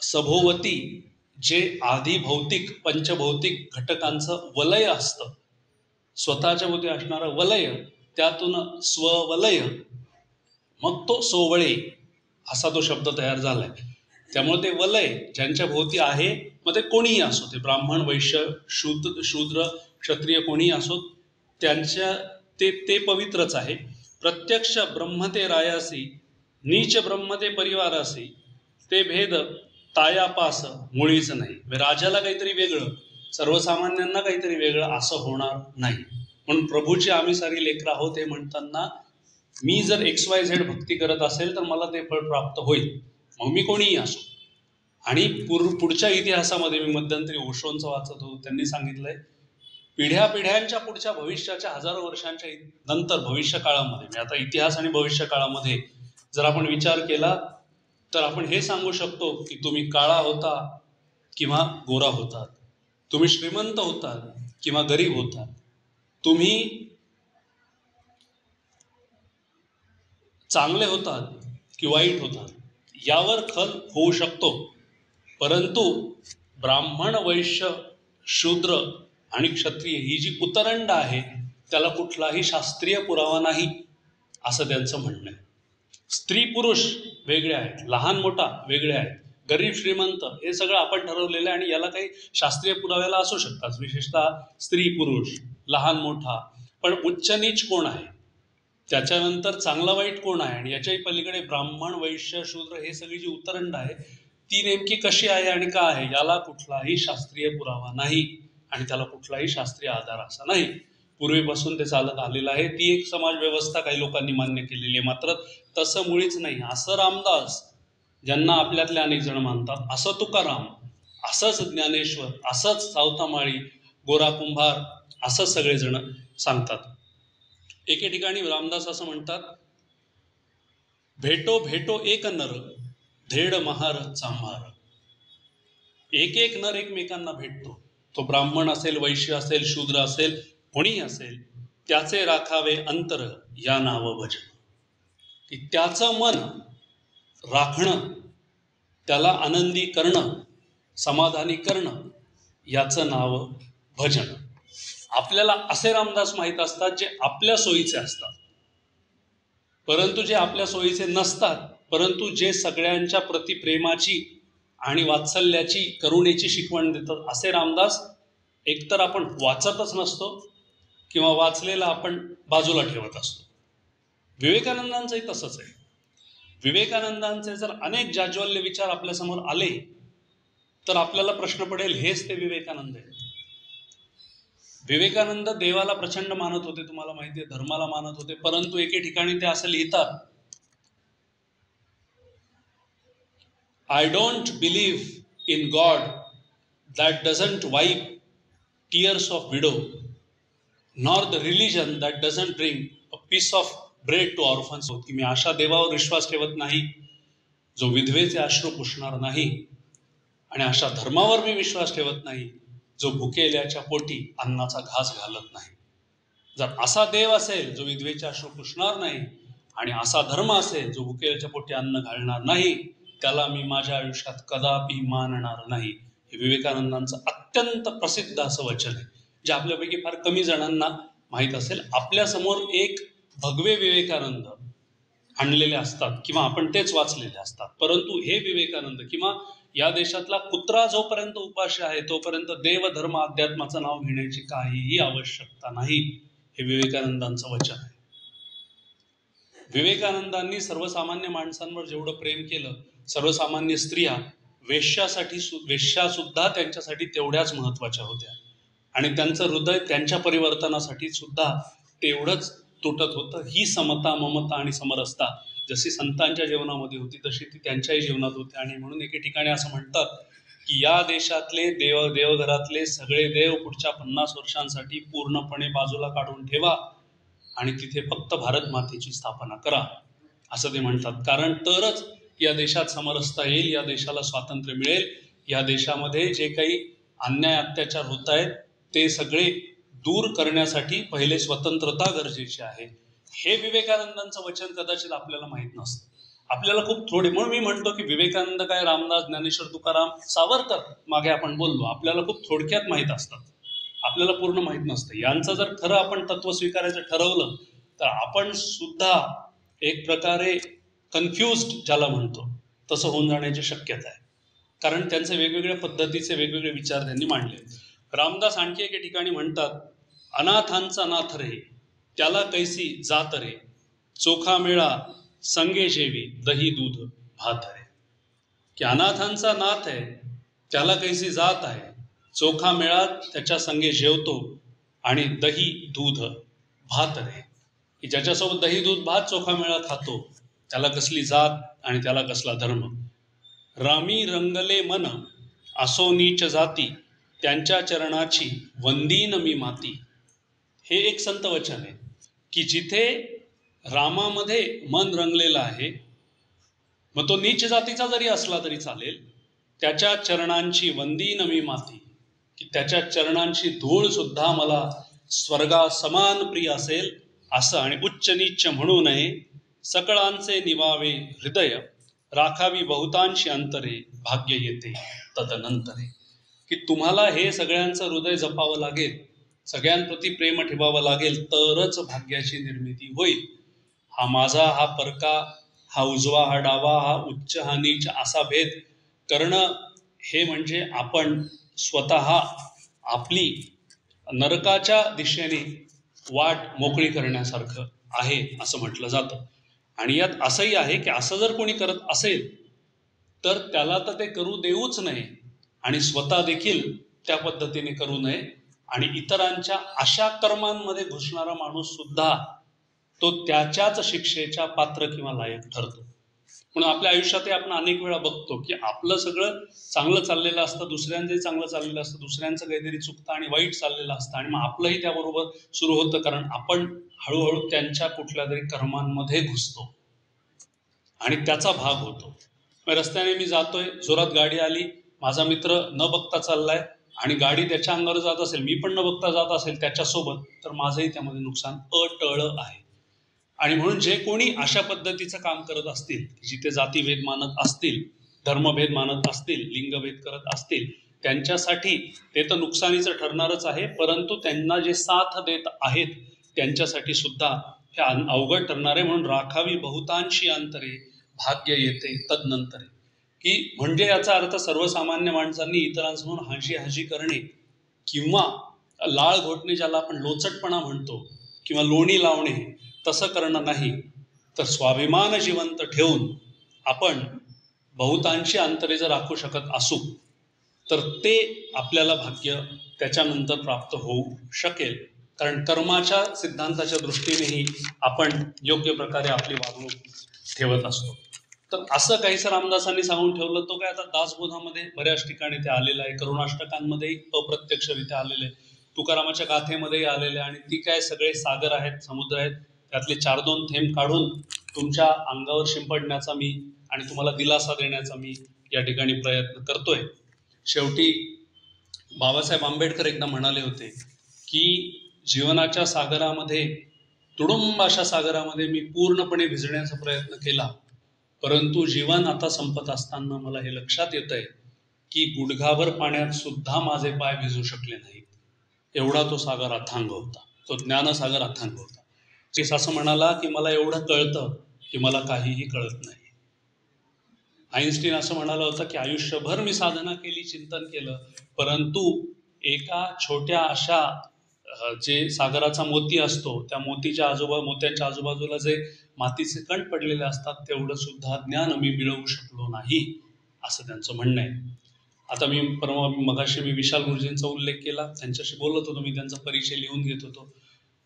सभोवती जे आधी भौतिक, पंचभौतिक घटकांचं वलय असतं, स्वतःच्या भोवती असणारं वलय, त्यातून स्ववलय, मग तो सोवळे असा तो शब्द तयार झालाय. त्यामुळे ते वलय ज्यांच्या भोवती आहे, मग ते कोणीही असो, ते ब्राह्मण, वैश्य, शूद्र, क्षत्रिय कोणीही असो, त्यांच्या ते पवित्रच आहे. प्रत्यक्ष ब्रह्म ते रायासी, नीच ब्रह्म ते परिवारासी, ते भेद तायापास मुळीच नाही. राजाला काहीतरी वेगळं, सर्वसामान्यांना काहीतरी वेगळं असं होणार नाही. म्हणून प्रभूची आम्ही सारी लेकरं आहोत हे म्हणताना, मी जर XYZ भक्ती करत असेल तर मला ते फळ प्राप्त होईल, मग मी कोणीही असो. आणि पुढच्या इतिहासामध्ये मी मध्यंतरी ओशोंचं वाचत होतो, त्यांनी सांगितलंय पिढ्यापिढ्यांच्या पुढच्या भविष्याच्या हजारो वर्षांच्या नंतर भविष्य काळामध्ये, मी आता इतिहास आणि भविष्य काळामध्ये जर आपण विचार केला तर आपण हे सांगू शकतो की तुम्ही काळा होता किंवा गोरा होतात, तुम्ही श्रीमंत होतात किंवा गरीब होतात, तुम्ही चांगले होतात की वाईट होतात यावर खल होऊ शकतो, परंतु ब्राह्मण, वैश्य, शूद्र आणि क्षत्रिय ही जी उतरंड आहे त्याला कुठलाही शास्त्रीय पुरावा नाही असं त्यांचं म्हणणं आहे. स्त्री पुरुष वेगळे आहेत, लहान मोठा वेगळे आहेत, गरीब श्रीमंत हे सगळं आपण ठरवलेलं आहे आणि याला काही शास्त्रीय पुराव्याला असू शकतात, विशेषतः स्त्री पुरुष, लहान मोठा. पण उच्च नीच कोण आहे, त्याच्यानंतर चांगला वाईट कोण आहे, आणि याच्याही पलीकडे ब्राह्मण, वैश्य, शूद्र हे सगळी जी उतरंड आहे ती नेमकी कशी आहे आणि का आहे याला कुठलाही शास्त्रीय पुरावा नाही आणि त्याला कुठलाही शास्त्रीय आधार असा नाही. पूर्वीपासून ते चालत आलेलं आहे. ती एक समाज व्यवस्था काही लोकांनी मान्य केलेली आहे. मात्र तसं मुळीच नाही. असं रामदास, ज्यांना आपल्यातले अनेक जण मानतात, असं तुकाराम, असंच ज्ञानेश्वर, असंच सावतामाळी, गोरा कुंभार, असं सगळेजण सांगतात. एके ठिकाणी रामदास असं म्हणतात, भेटो भेटो एक नर, धेड महार चांभार. एक एक नर एकमेकांना भेटतो. तो ब्राह्मण असेल, वैश्य असेल, शूद्र असेल, कोणी असेल, त्याचे राखावे अंतर या नाव भजन. की त्याचं मन राखणं, त्याला आनंदी करणं, समाधानी करणं, याचं नाव भजन. आपल्याला असे रामदास माहीत असतात जे आपल्या सोयीचे असतात, परंतु जे आपल्या सोयीचे नसतात, परंतु जे सगळ्यांच्या प्रति प्रेमाची आणि वात्सल्याची, करुणेची शिकवण देतात, असे रामदास एकतर आपण वाचतच नसतो किंवा वाचलेला आपण बाजूला ठेवत असतो. विवेकानंदांचंही तसंच आहे. विवेकानंदांचे जर अनेक जाज्वल्य विचार आपल्यासमोर आले तर आपल्याला प्रश्न पडेल, हेच ते विवेकानंद आहेत. विवेकानंद देवाला प्रचंड मानत होते, तुम्हाला माहिती आहे, धर्माला मानत होते, परंतु एके ठिकाणी ते असं लिहितात, I don't believe in God that doesn't wipe tears of widow, nor the religion that doesn't bring a piece of bread to orphans. की मी अशा देवावर विश्वास ठेवत नाही जो विधवेचे अश्रू पुसणार नाही, आणि अशा धर्मावर मी विश्वास ठेवत नाही जो भुकेल्याच्या पोटी अन्नाचा घास घालत नाही. जर असा देव असेल जो विधवेचे अश्रू पुसणार नाही, आणि असा धर्म असेल जो भुकेल्याच्या पोटी अन्न घालणार नाही, त्याला मी माझ्या आयुष्यात कदापि मानणार नाही. हे विवेकानंदांचं अत्यंत प्रसिद्ध असं वचन आहे, जे आपल्यापैकी फार कमी जणांना माहीत असेल. आपल्यासमोर एक भगवे विवेकानंद आणलेले असतात किंवा आपण तेच वाचलेले असतात, परंतु हे विवेकानंद किंवा या देशातला कुत्रा जोपर्यंत उपाशी आहे तोपर्यंत देव, धर्म, अध्यात्माचं नाव घेण्याची काहीही आवश्यकता नाही, हे विवेकानंदांचं वचन आहे. विवेकानंदांनी सर्वसामान्य माणसांवर जेवढं प्रेम केलं, सर्वसामान्य स्त्रिया, वेश्या सुद्धा त्यांच्यासाठी तेवढ्याच महत्वाच्या होत्या, आणि त्यांचं हृदय त्यांच्या परिवर्तनासाठी सुद्धा तेवढंच तुटत होतं. ही समता, ममता आणि समरसता जशी संतांच्या जीवनामध्ये होती तशी ती त्यांच्याही जीवनात होती. आणि म्हणून एके ठिकाणी असं म्हणतात की या देशातले देवघरातले सगळे देव पुढच्या 50 वर्षांसाठी पूर्णपणे बाजूला काढून ठेवा आणि तिथे फक्त भारत मातेची स्थापना करा, असं ते म्हणतात. कारण तरच या देशात समरसता येईल, या देशाला स्वातंत्र्य मिळेल, या देशामध्ये जे काही अन्याय अत्याचार होत आहेत ते सगळे दूर करण्यासाठी पहिले स्वतंत्रता गरजेची आहे. हे विवेकानंदांचं वचन कदाचित आपल्याला माहीत नसतं. आपल्याला खूप थोडे, म्हणून मी म्हणतो की विवेकानंद काय, रामदास, ज्ञानेश्वर, तुकाराम, सावरकर मागे आपण बोललो, आपल्याला खूप थोडक्यात माहीत असतात, आपल्याला पूर्ण माहीत नसतं. यांचं जर खरं आपण तत्व स्वीकारायचं ठरवलं तर आपण सुद्धा एक प्रकारे कन्फ्युज्ड ज्याला म्हणतो तसं होऊन जाण्याची शक्यता आहे, कारण त्यांचे वेगवेगळ्या पद्धतीचे वेगवेगळे विचार त्यांनी मांडले. रामदास आणखी एके ठिकाणी म्हणतात, अनाथांचा नाथ रे, त्याला कैसी जात रे, चोखा मेळा संगे जेवी, दही दूध भात रे. की अनाथांचा नाथ आहे, त्याला कैसी जात आहे, चोखा मेळा त्याच्या संगे जेवतो, आणि दही दूध भात रे. की ज्याच्यासोबत दही दूध भात चोखा मेळा खातो त्याला कसली जात आणि त्याला कसला धर्म. रामी रंगले मन असो नीच जाती, त्यांच्या चरणाची वंदीन मी माती. हे एक संत वचन आहे की जिथे रामामध्ये मन रंगलेलं आहे, मग तो नीच जातीचा जरी असला तरी चालेल, त्याच्या चरणांची वंदीन मी माती, की त्याच्या चरणांची धूळ सुद्धा मला स्वर्गा समान प्रिय असेल असं. आणि उच्च नीच म्हणू नये, सकळांचे निवावे हृदय, राखावी बहुतांशी अंतरे, भाग्य येते तदनंतरे. की तुम्हाला हे सगळ्यांचं हृदय जपावं लागेल, सगळ्यांप्रती प्रेम ठेवावं लागेल, तरच भाग्याची निर्मिती होईल. हा माझा, हा परका, हा उजवा, हा डावा, हा उच्च, हा नीच असा भेद करणं हे म्हणजे आपण स्वतः आपली नरकाच्या दिशेने वाट मोकळी करण्यासारखं आहे असं म्हटलं जातं. आणि यात असंही आहे की असं जर कोणी करत असेल तर त्याला तर ते करू देऊच नये आणि स्वतः देखील त्या पद्धतीने करू नये. आणि इतरांच्या अशा कर्मांमध्ये घुसणारा माणूस सुद्धा तो त्याच्याच शिक्षेच्या पात्र किंवा लायक ठरतो. म्हणून आपल्या आयुष्यातही आपण अनेक वेळा बघतो की आपलं सगळं चांगलं चाललेलं असतं, दुसऱ्यांचंही चांगलं चाललेलं असतं, दुसऱ्यांचं काहीतरी चुकतं आणि वाईट चाललेलं असतं आणि मग आपलंही त्याबरोबर सुरू होतं, कारण आपण हळूहळू त्यांच्या कुठल्या तरी कर्मांमध्ये घुसतो आणि त्याचा भाग होतो. रस्त्याने मी जातोय, जोरात गाडी आली, माझा मित्र न बघता चाललाय आणि गाडी त्याच्या अंगावर जात असेल, मी पण न बघता जात असेल त्याच्यासोबत, तर माझंही त्यामध्ये नुकसान अटळ आहे. आणि म्हणून जे कोणी अशा पद्धतीचं काम करत असतील, जिथे जातीभेद मानत असतील, धर्मभेद मानत असतील, लिंगभेद करत असतील, त्यांच्यासाठी ते तर नुकसानीचं ठरणारच आहे, परंतु त्यांना जे साथ देत आहेत त्यांच्यासाठी सुद्धा हे अवघड ठरणार आहे. म्हणून राखावी बहुतांशी अंतरे, भाग्य येते तदनंतरे. की म्हणजे याचा अर्थ सर्वसामान्य माणसांनी इतरांसमोर हाजी हाजी करणे किंवा लाळ घोटणे, ज्याला आपण लोचटपणा म्हणतो, किंवा लोणी लावणे, तसं करणं नाही, तर स्वाभिमान जिवंत ठेवून आपण बहुतांशी अंतरे जर राखू शकत असू तर ते आपल्याला भाग्य त्याच्यानंतर प्राप्त होऊ शकेल. कारण कर्माच्या सिद्धांताच्या दृष्टीनेही आपण योग्य प्रकारे आपली वागणूक ठेवत असतो. तर असं काहीसं रामदासांनी सांगून ठेवलं. तो काय आता दासबोधामध्ये बऱ्याच ठिकाणी ते आलेलं आहे, करुणाष्टकांमध्येही अप्रत्यक्षरित्या आलेलं आहे, तुकारामाच्या गाथेमध्येही आलेले आहे. आणि ती काय सगळे सागर आहेत, समुद्र आहेत, त्यातले 4-2 थेंब काढून तुमच्या अंगावर शिंपडण्याचा मी आणि तुम्हाला दिलासा देण्याचा मी या ठिकाणी प्रयत्न करतोय. शेवटी बाबासाहेब आंबेडकर एकदा म्हणाले होते की जीवनाच्या सागरामध्ये, तुडुंब अशा सागरामध्ये मी पूर्णपणे भिजण्याचा प्रयत्न केला, परंतु जीवन आता संपत असताना मला हे लक्षात येतंय की गुडघाभर पाण्यात सुद्धा माझे पाय भिजू शकले नाहीत, एवढा तो सागर अथांग होता, तो ज्ञानसागर अथांग होता. तेच असं म्हणाला की मला एवढं कळतं की मला काहीही कळत नाही. आईन्स्टीन असं म्हणाला होता की आयुष्यभर मी साधना केली, चिंतन केलं, परंतु एका छोट्या अशा जे सागराचा मोती असतो, त्या मोत्यांच्या आजूबाजूला जे मातीचे कण पडलेले असतात, तेवढं सुद्धा ज्ञान मी मिळवू शकलो नाही, असं त्यांचं म्हणणं आहे. आता मगाशी मी विशाल गुरुजींचा उल्लेख केला, त्यांच्याशी बोलत होतो, मी त्यांचा परिचय लिहून घेत होतो.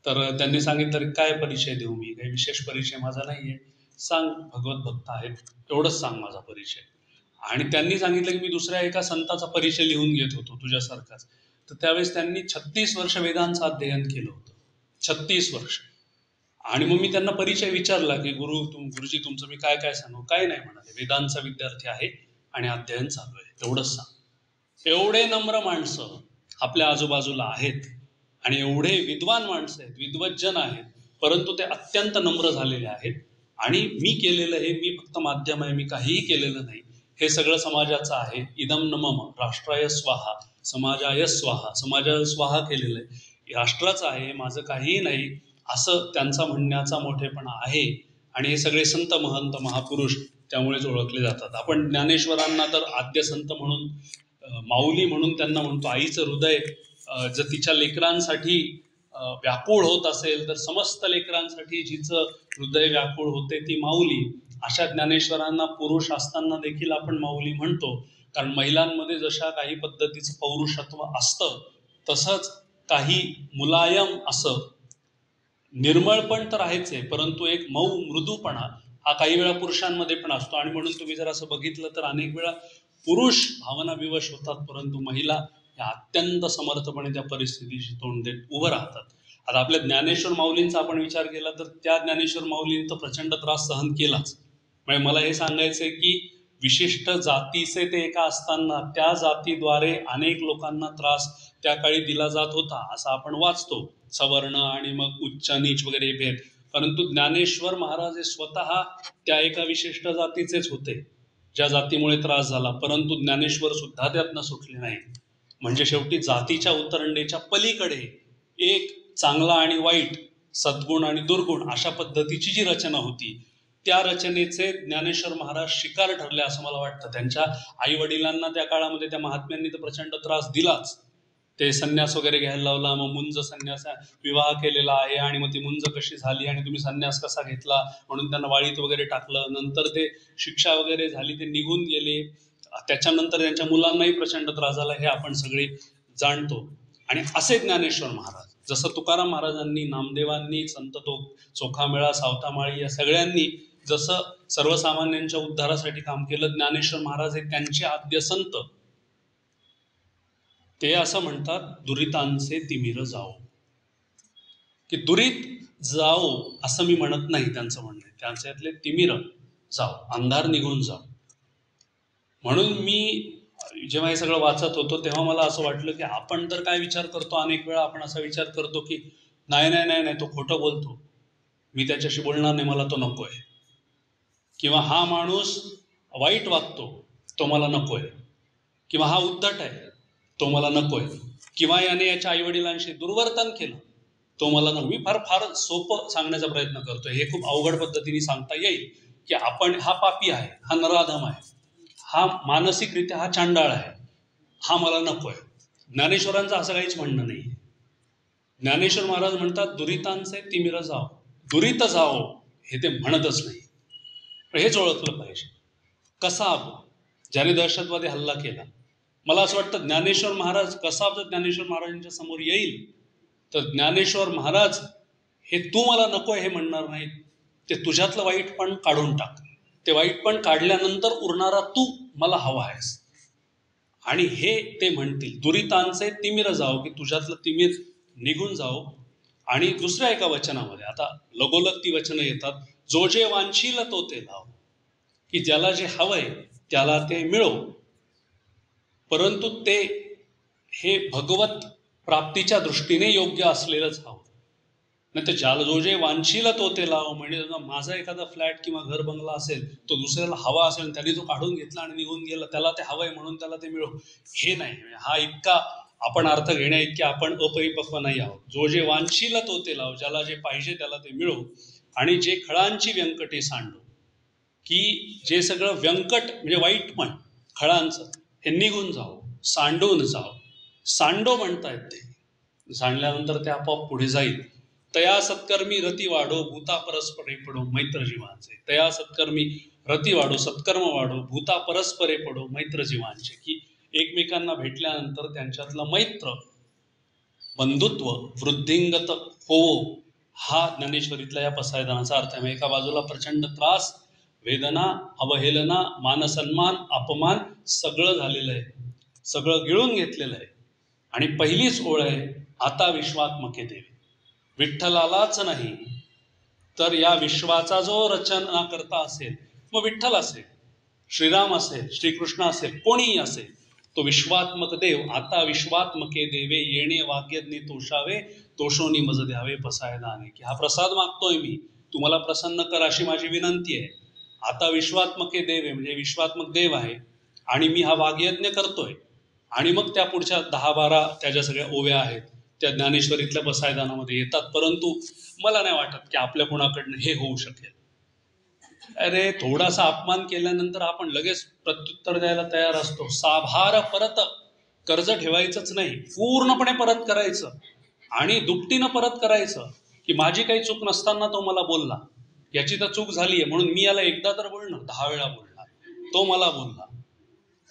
तर त्यांनी सांगितलं, काय परिचय देऊ मी, काही विशेष परिचय माझा नाहीये, सांग भगवत भक्त आहेत एवढंच सांग माझा परिचय. आणि त्यांनी सांगितलं की मी दुसऱ्या एका संताचा परिचय लिहून घेत होतो तुझ्यासारखाच. तर त्यावेळेस त्यांनी 36 वर्ष वेदांचं अध्ययन केलं होतं, 36 वर्ष. आणि मग मी त्यांना परिचय विचारला की गुरुजी तुमचं मी काय काय सांगू. काय नाही म्हणाले, वेदांचा विद्यार्थी आहे आणि अध्ययन चालू आहे, एवढंच सांग. एवढे नम्र माणसं आपल्या आजूबाजूला आहेत आणि एवढे विद्वान माणसं आहेत, विद्वज्जन आहेत, परंतु ते अत्यंत नम्र झालेले आहेत. आणि मी केलेलं हे, मी फक्त माध्यम आहे, मी काहीही केलेलं नाही, हे सगळं समाजाचं आहे. इदम न मम राष्ट्राय स्वाहा समाजाय स्वाहा, समाजाय स्वाहा केलेलं आहे, राष्ट्राचं आहे, माझं काहीही नाही, असं त्यांचा म्हणण्याचा मोठेपणा आहे. आणि हे सगळे संत महंत महापुरुष त्यामुळेच ओळखले जातात. आपण ज्ञानेश्वरांना तर आद्य संत म्हणून, माऊली म्हणून त्यांना म्हणतो. आईचं हृदय जर तिच्या लेकरांसाठी व्याकुळ होत असेल तर समस्त लेकरांसाठी जिचं हृदय व्याकुळ होते ती माऊली. अशा ज्ञानेश्वरांना पुरुष असताना देखील आपण माऊली म्हणतो, कारण महिलांमध्ये जशा काही पद्धतीचं पौरुषत्व असतं, तसंच काही मुलायम असं निर्मळ पण तर आहेच आहे, परंतु एक मऊ मृदूपणा हा काही वेळा पुरुषांमध्ये पण असतो. आणि म्हणून तुम्ही जर असं बघितलं तर अनेक वेळा पुरुष भावना विवश होतात, परंतु महिला या अत्यंत समर्थपणे त्या परिस्थितीशी तोंड देत उभं राहतात. आता आपल्या ज्ञानेश्वर माऊलींचा आपण विचार केला तर त्या ज्ञानेश्वर माऊलींनी तर प्रचंड त्रास सहन केलाच. म्हणजे मला हे सांगायचंय की विशिष्ट जातीचे ते एका असताना त्या जातीद्वारे अनेक लोकांना त्रास त्या काळी दिला जात होता, असं आपण वाचतो. सवर्ण आणि मग उच्च नीच वगैरे भेद, परंतु ज्ञानेश्वर महाराज हे स्वतः त्या एका विशिष्ट जातीचेच होते, ज्या जातीमुळे त्रास झाला, परंतु ज्ञानेश्वर सुद्धा त्यातनं सुटले नाही. म्हणजे शेवटी जातीच्या उतरंडीच्या पलीकडे एक चांगला आणि वाईट, सद्गुण आणि दुर्गुण अशा पद्धतीची जी रचना होती, त्या रचनेचे ज्ञानेश्वर महाराज शिकार ठरले असं मला वाटतं. त्यांच्या आई वडिलांना त्या काळामध्ये त्या महात्म्यांनी तर प्रचंड त्रास दिलाच. ते संन्यास वगैरे घ्यायला लावला, मग मुंज संन्यास विवाह केलेला आहे आणि मग ती मुंज कशी झाली आणि तुम्ही संन्यास कसा घेतला म्हणून त्यांना वाळीत वगैरे टाकलं. नंतर ते शिक्षा वगैरे झाली, ते निघून गेले. त्याच्यानंतर त्यांच्या मुलांनाही प्रचंड त्रास झाला, हे आपण सगळे जाणतो. आणि असे ज्ञानेश्वर महाराज, जसं तुकाराम महाराजांनी, नामदेवांनी, संत चोखामेळा, सावतामाळी या सगळ्यांनी जसं सर्वसामान्यांच्या उद्धारासाठी काम केलं, ज्ञानेश्वर महाराज हे त्यांचे आद्य संत. ते असं म्हणतात, दुरितांचे तिमिर जाओ, की दुरीत जाओ असं मी म्हणत नाही, त्यांचं म्हणणं आहे त्यांच्यातले तिमिर जाओ, अंधार निघून जाओ. म्हणून मी जेव्हा हे सगळं वाचत होतो तेव्हा मला असं वाटलं की आपण तर काय विचार करतो, अनेक वेळा आपण असा विचार करतो की नाही नाही नाही नाही तो खोटं बोलतो, मी त्याच्याशी बोलणार नाही, मला तो नकोय. किंवा हा माणूस वाईट वागतो, तो मला नकोय. किंवा हा उद्धट आहे, तो मला नकोय. किंवा याने याच्या आईवडिलांशी दुर्वर्तन केलं, तो मला नको. मी फार फार सोपं सांगण्याचा प्रयत्न करतोय, हे खूप अवघड पद्धतीने सांगता येईल की आपण हा पापी आहे, हा नराधम आहे, हा मानसिकरित्या हा चांडाळ आहे, हा मला नकोय. ज्ञानेश्वरांचं असं काहीच म्हणणं नाही. ज्ञानेश्वर महाराज म्हणतात दुरितांचे तिमिर जाओ, दुरित जाओ हे ते म्हणतच नाही. हेच ओळखलं पाहिजे. कसाब, ज्याने दहशतवादी हल्ला केला, मला असं वाटतं ज्ञानेश्वर महाराज, कसाब जर ज्ञानेश्वर महाराजांच्या समोर येईल तर ज्ञानेश्वर महाराज हे तू मला नकोय हे म्हणणार नाहीत, ते तुझ्यातलं वाईट पण काढून टाक, ते वाईट पण काढल्यानंतर उरणारा तू मला हवा आहेस. आणि हे ते म्हणतील, दुरितांचे तिमिर जाओ, की तुझ्यातलं तिमिर निघून जाओ. आणि दुसऱ्या एका वचनामध्ये, आता लगोलग ती वचनं येतात, जो जे वांछील तो ते लाव, की ज्याला जे हवंय त्याला ते मिळो, परंतु ते हे भगवत प्राप्तीच्या दृष्टीने योग्य असलेलंच हवं. नाही तर ज्याला जो जे वांछील तो ते लाव, म्हणजे माझा एखादा फ्लॅट किंवा घर बंगला असेल, तो दुसऱ्याला हवा असेल, त्याने तो काढून घेतला आणि निघून गेला, त्याला ते हवंय म्हणून त्याला ते मिळो, हे नाही. हा इतका आपण अर्थ घेण्या इतके आपण अपरिपक्व नाही आहोत. जो जे वांछील तो ते लाव, ज्याला जे पाहिजे त्याला ते मिळो. आणि जे खळांची व्यंकटे सांडो, की जे सगळं व्यंकट म्हणजे वाईट पण खळांचं हे निघून जाओ, सांडून जाओ. सांडो म्हणतायत ते, सांडल्यानंतर ते आपोआप पुढे जाईल. तया सत्कर्मी रती वाढो, भूता परस्परे पडो, मैत्र जीवांचे. तया सत्कर्मी रती वाढो, सत्कर्म वाढो, भूता परस्परे पडो, मैत्र जीवांचे. की एकमेकांना भेटल्यानंतर त्यांच्यातलं मैत्र, बंधुत्व वृद्धिंगत होवो, हा ज्ञानेश्वरीतल्या या पसायदानाचा अर्थ आहे. एका बाजूला प्रचंड त्रास, वेदना, अवहेलना, मानसन्मान, अपमान सगळं झालेलं आहे, सगळं गिळून घेतलेलं आहे. आणि पहिलीच ओळ आहे, आता विश्वात्मके देवे, विठ्ठलालाच नाही तर या विश्वाचा जो रचना करता असेल, मग विठ्ठल असेल, श्रीराम असेल, श्रीकृष्ण असेल, कोणीही असेल, तो विश्वात्मक देव, आता विश्वात्मके देवे, येणे वाग्यज्ञ तोषावे, तोषोनी मज द्यावे पसायदाने. की हा प्रसाद मागतोय मी, तुम्हाला प्रसन्न कर अशी माझी विनंती आहे. आता विश्वात्मके देवे म्हणजे विश्वात्मक देव आहे आणि मी हा वाग्यज्ञ करतोय. आणि मग त्या पुढच्या 10-12 त्या ज्या सगळ्या ओव्या आहेत त्या ज्ञानेश्वरीतल्या पसायदानामध्ये येतात. परंतु मला नाही वाटत की आपल्या कोणाकडनं हे होऊ शकेल. अरे थोडासा अपमान केल्यानंतर आपण लगेच प्रत्युत्तर द्यायला तयार असतो. साभार परत, कर्ज ठेवायचंच नाही, पूर्णपणे परत करायचं आणि दुपटीनं परत करायचं. की माझी काही चूक नसताना तो मला बोलला, याची तर चूक झालीये म्हणून मी याला एकदा तर बोलणार, 10 वेळा बोलणार, तो मला बोलला,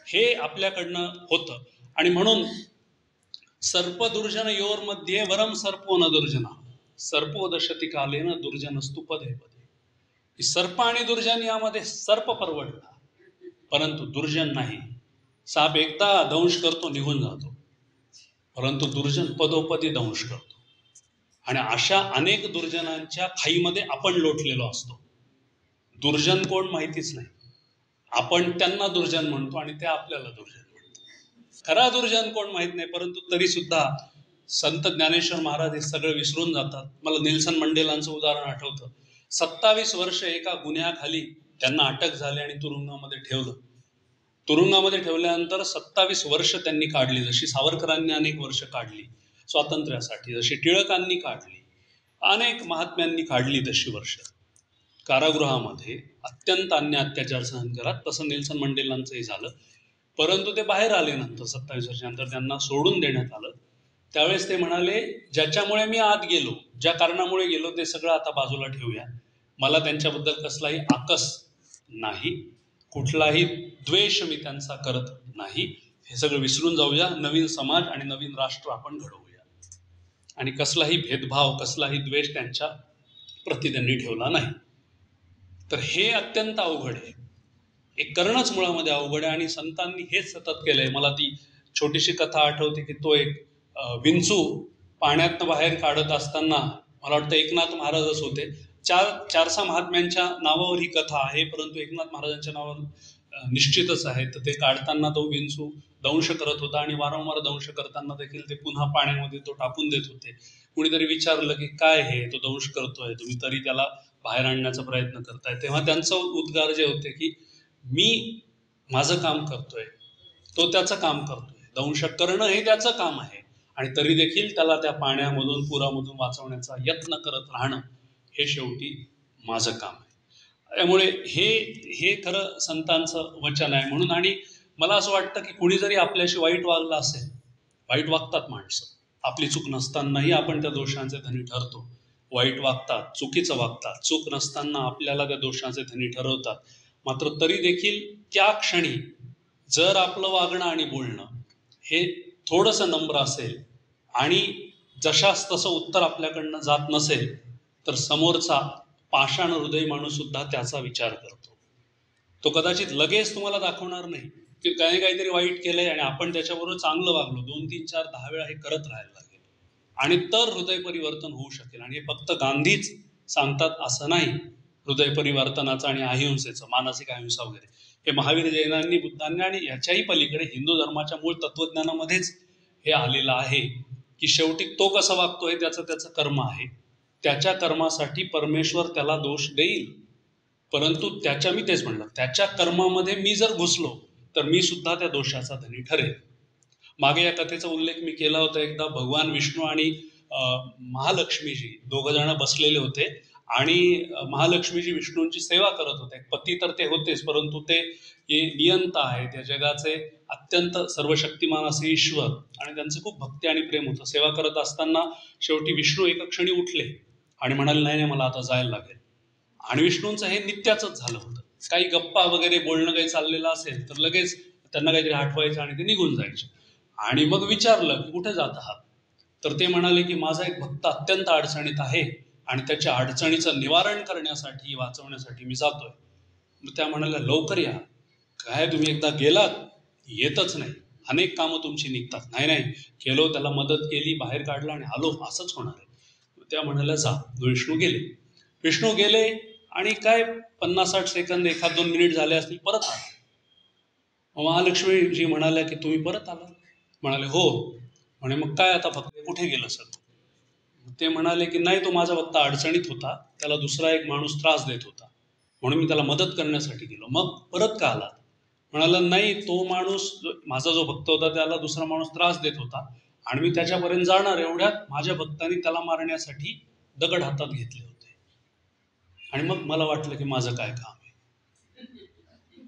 हे आपल्याकडनं होतं. आणि म्हणून सर्प दुर्जन योर मध्ये वरम सर्पो न दुर्जना, सर्पो दशती कालेन दुर्जनस्तु पदे पदे. सर्प आणि दुर्जन यामध्ये सर्प परवडला, परंतु दुर्जन नाही. साप एकदा दंश करतो, निघून जातो, परंतु दुर्जन पदोपदी दंश करतो. आणि अशा अनेक दुर्जनांच्या खाईमध्ये आपण लोटलेलो असतो. दुर्जन कोण माहितीच नाही, आपण त्यांना दुर्जन म्हणतो आणि ते आपल्याला दुर्जन म्हणतो. खरा दुर्जन कोण माहित नाही, परंतु तरी सुद्धा संत ज्ञानेश्वर महाराज हे सगळं विसरून जातात. मला नेल्सन मंडेलांचं उदाहरण आठवतं. 27 वर्ष एका गुन्ह्याखाली त्यांना अटक झाली आणि तुरुंगामध्ये ठेवलं. तुरुंगामध्ये ठेवल्यानंतर 27 वर्ष त्यांनी काढली, जशी सावरकरांनी अनेक वर्ष काढली स्वातंत्र्यासाठी, जशी टिळकांनी काढली, अनेक महात्म्यांनी काढली तशी वर्ष कारागृहामध्ये अत्यंत अन्य अत्याचार सहन करत. तसं नेल्सन मंडेलांचंही झालं. परंतु ते बाहेर आले नंतर 27 वर्षानंतर त्यांना सोडून देण्यात आलं. त्यावेळेस ते म्हणाले, ज्याच्यामुळे मी आत गेलो, ज्या कारणामुळे गेलो ते सगळं आता बाजूला ठेवूया. मला त्यांच्याबद्दल कसलाही आकस नाही, कुठलाही द्वेष मी त्यांचा करत नाही. हे सगळं विसरून जाऊया. नवीन समाज आणि नवीन राष्ट्र आपण घडवूया. आणि कसलाही भेदभाव, कसलाही द्वेष त्यांच्या प्रति त्यांनी ठेवला नाही. तर हे अत्यंत अवघड आहे. हे करणंच मुळामध्ये अवघड आहे. आणि संतांनी हेच सतत केलंय. मला ती छोटीशी कथा आठवते की तो एक विंचू पाण्यातनं बाहेर काढत असताना, मला वाटतं एकनाथ महाराजच होते. 400 महात्म्यांच्या नावावर ही कथा आहे, परंतु एकनाथ महाराजांच्या नावावर निश्चितच आहे. तर ते काढताना तो विंचू दंश करत होता आणि वारंवार दंश करताना देखील ते पुन्हा पाण्यामध्ये तो टाकून देत होते. कुणीतरी विचारलं की काय हे, तो दंश करतोय, तुम्ही तरी त्याला बाहेर आणण्याचा प्रयत्न करताय. तेव्हा त्यांचं उद्गार जे होते की मी माझं काम करतोय, तो त्याचं काम करतोय, दंश करणं हे त्याचं काम आहे, आणि तरी देखील त्याला त्या पाण्यामधून, पुरामधून वाचवण्याचा यत्न करत राहणं हे शेवटी माझं काम आहे. त्यामुळे हे खरं संतांचं वचन आहे. म्हणून आणि मला असं वाटतं की कुणी जरी आपल्याशी वाईट वागलं असेल, वाईट वागतात माणसं, आपली चूक नसतानाही आपण त्या दोषांचे धनी ठरतो. वाईट वागतात, चुकीचं वागतात, चूक नसताना आपल्याला त्या दोषांचे धनी ठरवतात. मात्र तरी देखील त्या क्षणी जर आपलं वागणं आणि बोलणं हे थोडंसं नम्र असेल आणि जशास तसं उत्तर आपल्याकडनं जात नसेल, तर समोरचा पाषाण हृदय माणूस सुद्धा त्याचा विचार करतो. तो कदाचित लगेच तुम्हाला दाखवणार नाही की त्याने काहीतरी वाईट केलंय आणि आपण त्याच्याबरोबर चांगलं वागलो. 2, 3, 4, 10 वेळा हे करत राहायला लागेल आणि तर हृदय परिवर्तन होऊ शकेल. आणि हे फक्त गांधीच सांगतात असं नाही. हृदय परिवर्तनाचं आणि अहिंसेचं, मानसिक अहिंसा वगैरे, हे महावीर जैनांनी, बुद्धांनी आणि याच्याही पलीकडे हिंदू धर्माच्या मूळ तत्वज्ञानामध्येच हे आलेलं आहे की शेवटी तो कसा वागतो हे त्याचं कर्म आहे. त्याच्या कर्मासाठी परमेश्वर त्याला दोष देईल, परंतु मी तेच म्हणलं, त्याच्या कर्मामध्ये मी जर घुसलो तर मी सुद्धा त्या दोषाचा धनी ठरेल. मागे या कथेचा उल्लेख मी केला होता. एकदा भगवान विष्णू आणि महालक्ष्मीजी दोघं जण बसलेले होते आणि महालक्ष्मीजी विष्णूंची सेवा करत होते. पती तर ते होतेच, परंतु ते नियंता आहेत या जगाचे, अत्यंत सर्वशक्तिमान असे ईश्वर, आणि त्यांचं खूप भक्ती आणि प्रेम होतं. सेवा करत असताना शेवटी विष्णू एका क्षणी उठले आणि म्हणाले, नाही मला आता जायला लागेल. आणि विष्णूंचं हे नित्याच झालं होतं. काही गप्पा वगैरे बोलणं काही चाललेलं असेल तर लगेच त्यांना काहीतरी आठवायचं आणि ते निघून जायचे. आणि मग विचारलं की कुठे जात आहात, तर ते म्हणाले की माझा एक भक्त अत्यंत अडचणीत आहे आणि त्याच्या अडचणीचं निवारण करण्यासाठी, वाचवण्यासाठी मी जातोय. मग त्या म्हणाल्या, लवकर या. काय तुम्ही एकदा गेलात येतच नाही, अनेक कामं तुमची निघतात. नाही केलो, त्याला मदत केली, बाहेर काढलं आणि आलो, असंच होणार आहे. त्या म्हणाल्या जा. विष्णू गेले आणि काय 50-60 सेकंद, 1-2 मिनिट झाले असतील, परत आले. महालक्ष्मीजी म्हणाल्या की तुम्ही परत आला? म्हणाले हो. म्हणे मग काय आता फक्त कुठे गेलं सर? ते म्हणाले की नाही, तो माझा भक्त अडचणीत होता, त्याला दुसरा एक माणूस त्रास देत होता, म्हणून मी त्याला मदत करण्यासाठी गेलो. मग परत का आला? म्हणाला नाही, तो माणूस, माझा जो भक्त होता त्याला दुसरा माणूस त्रास देत होता आणि मी त्याच्यापर्यंत जाणार एवढ्यात माझ्या भक्तांनी त्याला मारण्यासाठी दगड हातात घेतले होते. आणि मग मला वाटलं की माझं काय काम आहे?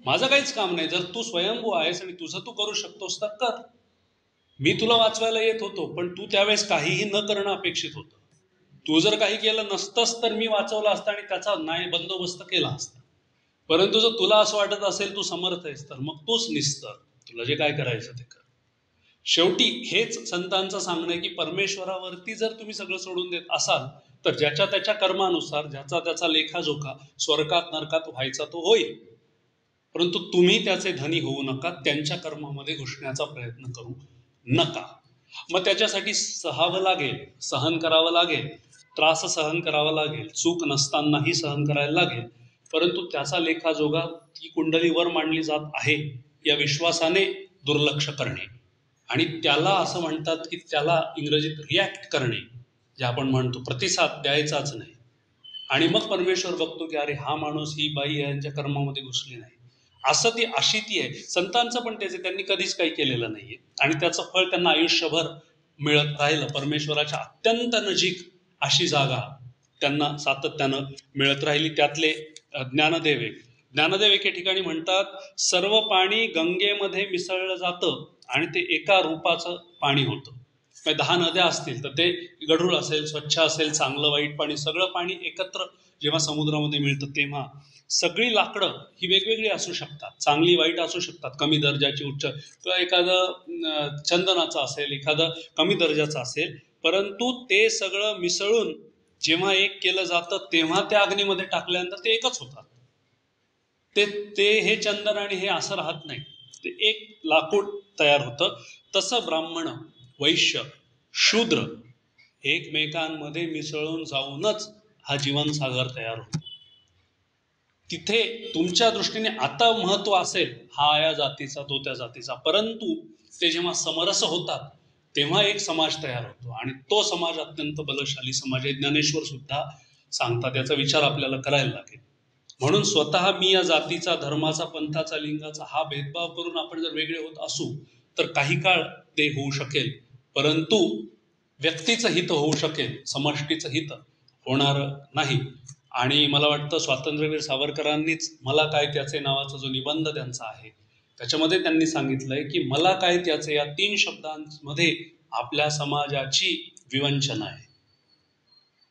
माझं काहीच काम नाही. जर तू स्वयंभू आहेस आणि तुझं तू करू शकतोस तर कर. मी तुला वाचवायला येत होतो, पण तू त्यावेळेस काहीही न करणं अपेक्षित होतं. तू जर काही केलं नसतंस तर मी वाचवलं असतं आणि त्याचा न्याय बंदोबस्त केला असता. परंतु जर तुला असं वाटत असेल तू समर्थ आहेस तर मग तूच निस्तर, तुला जे काय करायचं ते कर. शेवटी हेच संतांचं सांगणं आहे की परमेश्वरावरती जर तुम्ही सगळं सोडून देत असाल तर ज्याच्या त्याच्या कर्मानुसार, ज्याचा त्याचा लेखाजोखा स्वर्गात नरकात व्हायचा तो होईल, परंतु तुम्ही त्याचे धनी होऊ नका, त्यांच्या कर्मामध्ये घुसण्याचा प्रयत्न करू नका. मग त्याच्यासाठी सहावं लागेल, सहन करावं लागेल, त्रास सहन करावा लागेल, चूक नसतानाही सहन करायला लागेल, परंतु त्याचा लेखाजोगा ती कुंडली वर मांडली जात आहे या विश्वासाने दुर्लक्ष करणे आणि त्याला असं म्हणतात की त्याला इंग्रजीत रिॲक्ट करणे, जे आपण म्हणतो प्रतिसाद द्यायचाच नाही. आणि मग परमेश्वर बघतो की अरे हा माणूस ही बाई यांच्या कर्मामध्ये घुसली नाही, असं ती अशी ती आहे. संतांचं पण त्याचे त्यांनी कधीच काही केलेलं नाहीये आणि त्याचं फळ त्यांना आयुष्यभर मिळत राहिलं. परमेश्वराच्या अत्यंत नजीक अशी जागा त्यांना सातत्यानं मिळत राहिली. त्यातले ज्ञानदेव ज्ञानदेव एके ठिकाणी म्हणतात, सर्व पाणी गंगेमध्ये मिसळलं जातं आणि ते एका रूपाचं पाणी होतं. 10 नद्या असतील तर ते गढूळ असेल, स्वच्छ असेल, चांगलं वाईट पाणी, सगळं पाणी एकत्र जेव्हा समुद्रामध्ये मिळतं तेव्हा सगळी लाकडं ही वेगवेगळी असू शकतात, चांगली वाईट असू शकतात, कमी दर्जाची उच्च, किंवा एखादं चंदनाचं असेल, एखादं कमी दर्जाचं असेल, परंतु ते सगळं मिसळून जेव्हा एक केलं जातं तेव्हा त्या अग्नीमध्ये टाकल्यानंतर ते एकच होतात. ते ते हे चंदन आणि हे असं राहत नाही, ते एक लाकूड तयार होतं. तसं ब्राह्मण, वैश्य, शूद्र एकमेकांमध्ये मिसळून जाऊनच हा जीवनसागर तयार होतो. तिथे तुमच्या दृष्टीने आता महत्व असेल हा या जातीचा तो त्या जातीचा, परंतु ते जेव्हा समरस होतात तेव्हा एक समाज तयार होतो आणि तो समाज अत्यंत बलशाली समाज आहे. ज्ञानेश्वर सुद्धा सांगतात, याचा विचार आपल्याला करायला लागेल. म्हणून स्वतः मी या जातीचा, धर्माचा, पंथाचा, लिंगाचा हा भेदभाव करून आपण जर वेगळे होत असू तर काही काळ ते होऊ शकेल, परंतु व्यक्तीचं हित होऊ शकेल, समष्टीचं हित होणार नाही. आणि मला वाटतं स्वातंत्र्यवीर सावरकरांनीच मला काय त्याचे नावाचा जो निबंध त्यांचा आहे त्याच्यामध्ये त्यांनी सांगितलंय की मला काय त्याचे या 3 शब्दांमध्ये आपल्या समाजाची विवंचना आहे.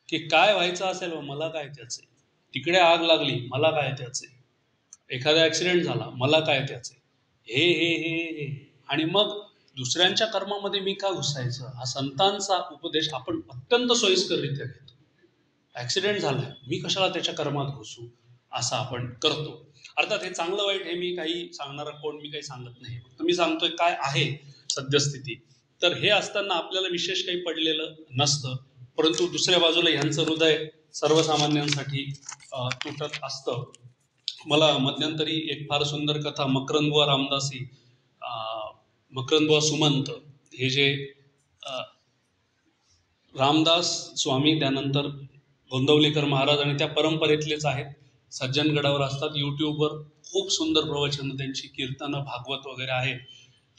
की काय व्हायचं असेल मला काय त्याचे, तिकडे आग लागली मला काय त्याचे, एखादा ऍक्सिडेंट झाला मला काय त्याचे, हे हे हे हे आणि मग दुसऱ्यांच्या कर्मामध्ये मी का घुसायचं, हा संतांचा उपदेश आपण अत्यंत सोयीस्कररित्या घेतो. ऍक्सिडेंट झालाय, मी कशाला त्याच्या कर्मात घुसू, असं आपण करतो. अर्थात हे चांगलं वाईट हे मी काही सांगणारा कोण, मी काही सांगत नाही, फक्त मी सांगतोय काय आहे सद्यस्थिती. तर हे असताना आपल्याला विशेष काही पडलेलं नसतं, परंतु दुसऱ्या बाजूला ह्यांचं हृदय सर्वसामान्यांसाठी तुटत असतं. मला मध्यंतरी एक फार सुंदर कथा मकरंदबुवा रामदासी, मकरंदबुवा सुमंत, हे जे रामदास स्वामी त्यानंतर गोंदवलेकर महाराज आणि त्या परंपरेतलेच आहेत, सज्जनगडावर असतात, यूट्यूबवर खूप सुंदर प्रवचन त्यांची, कीर्तनं, भागवत वगैरे आहे,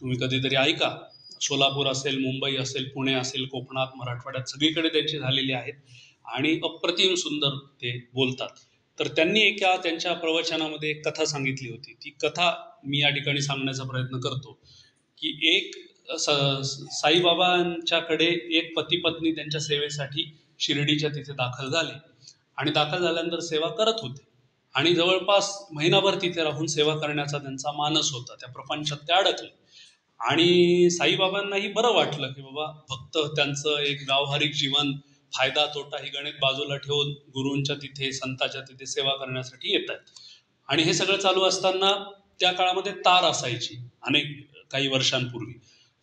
तुम्ही कधीतरी ऐका. सोलापूर असेल, मुंबई असेल, पुणे असेल, कोकणात, मराठवाड्यात सगळीकडे त्यांची झालेली आहेत आणि अप्रतिम सुंदर ते बोलतात. तर त्यांनी एका त्यांच्या प्रवचनामध्ये एक कथा सांगितली होती. ती कथा मी या ठिकाणी सांगण्याचा प्रयत्न करतो की एक साईबाबांच्याकडे एक पती पत्नी त्यांच्या सेवेसाठी शिर्डीच्या तिथे दाखल झाले आणि दाखल झाल्यानंतर सेवा करत होते आणि जवळपास महिनाभर तिथे राहून सेवा करण्याचा त्यांचा मानस होता. त्या प्रपंचात ते अडकले आणि साईबाबांनाही बरं वाटलं की बाबा भक्त त्यांचं एक व्यावहारिक जीवन, फायदा तोटा ही गणित बाजूला ठेवून गुरूंच्या तिथे, संतांच्या तिथे सेवा करण्यासाठी येत आहेत. आणि हे सगळं चालू असताना त्या काळामध्ये तार असायची, काही वर्षांपूर्वी.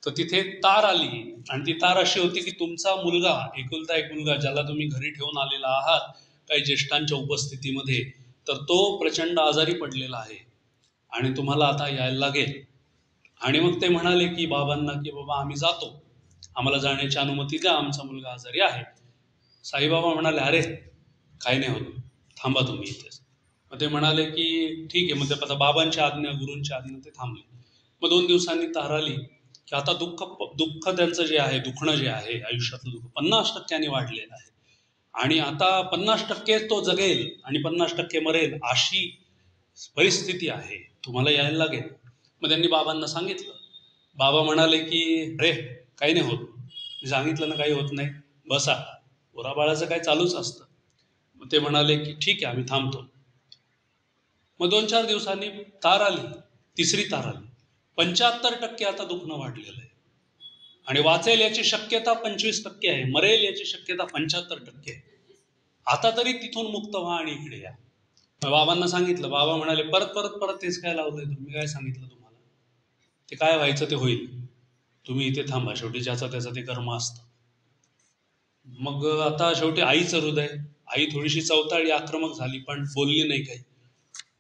तर तिथे तार आली आणि ती तार अशी होती की तुमचा मुलगा, एकुलता एक मुलगा, ज्याला तुम्ही घरी ठेवून आलेला आहात काही ज्येष्ठांच्या उपस्थितीमध्ये, तर तो प्रचंड आजारी पडलेला आहे आणि तुम्हाला आता यायला लागेल. आणि मग ते म्हणाले की बाबांना की बाबा आम्ही जातो, आम्हाला जाण्याची अनुमती द्या, आमचा मुलगा आजारी आहे. साईबाबा म्हणाले अरे काही नाही होत, थांबा तुम्ही इथेच. मग ते म्हणाले की ठीक आहे. मग ते आता बाबांची आज्ञा, गुरूंची आज्ञा, ते थांबले. मग 2 दिवसांनी तार आली की आता दुःख त्यांचं जे आहे, दुखणं जे आहे, आयुष्यातलं दुःख 50% वाढलेलं आहे आणि आता 50% तो जगेल आणि 50% मरेल अशी परिस्थिती आहे, तुम्हाला यायला लागेल. मग त्यांनी बाबांना सांगितलं. बाबा म्हणाले की रे काही नाही होत, मी सांगितलं ना काही होत नाही, बसा. पोराबाळाचं काय चालूच असतं. मग ते म्हणाले की ठीक आहे आम्ही थांबतो. मग 2-4 दिवसांनी तार आली, तिसरी तार आली. 75% आता दुखणं वाढलेलं आहे आणि वाचेल याची शक्यता 25% आहे, मरेल याची शक्यता 75% आहे. आता तरी तिथून मुक्त व्हा आणि इकडे या. बाबांना सांगितलं. बाबा म्हणाले परत परत परत तेच काय लावलंय तुम्ही, काय सांगितलं तुम्हाला, ते काय व्हायचं ते होईल, तुम्ही इथे थांबा, शेवटी ज्याचं त्याचं ते कर्म असतं. मग आता शेवटी आईचं हृदय, आई थोडीशी चवताळी, आक्रमक झाली, पण बोलली नाही काही.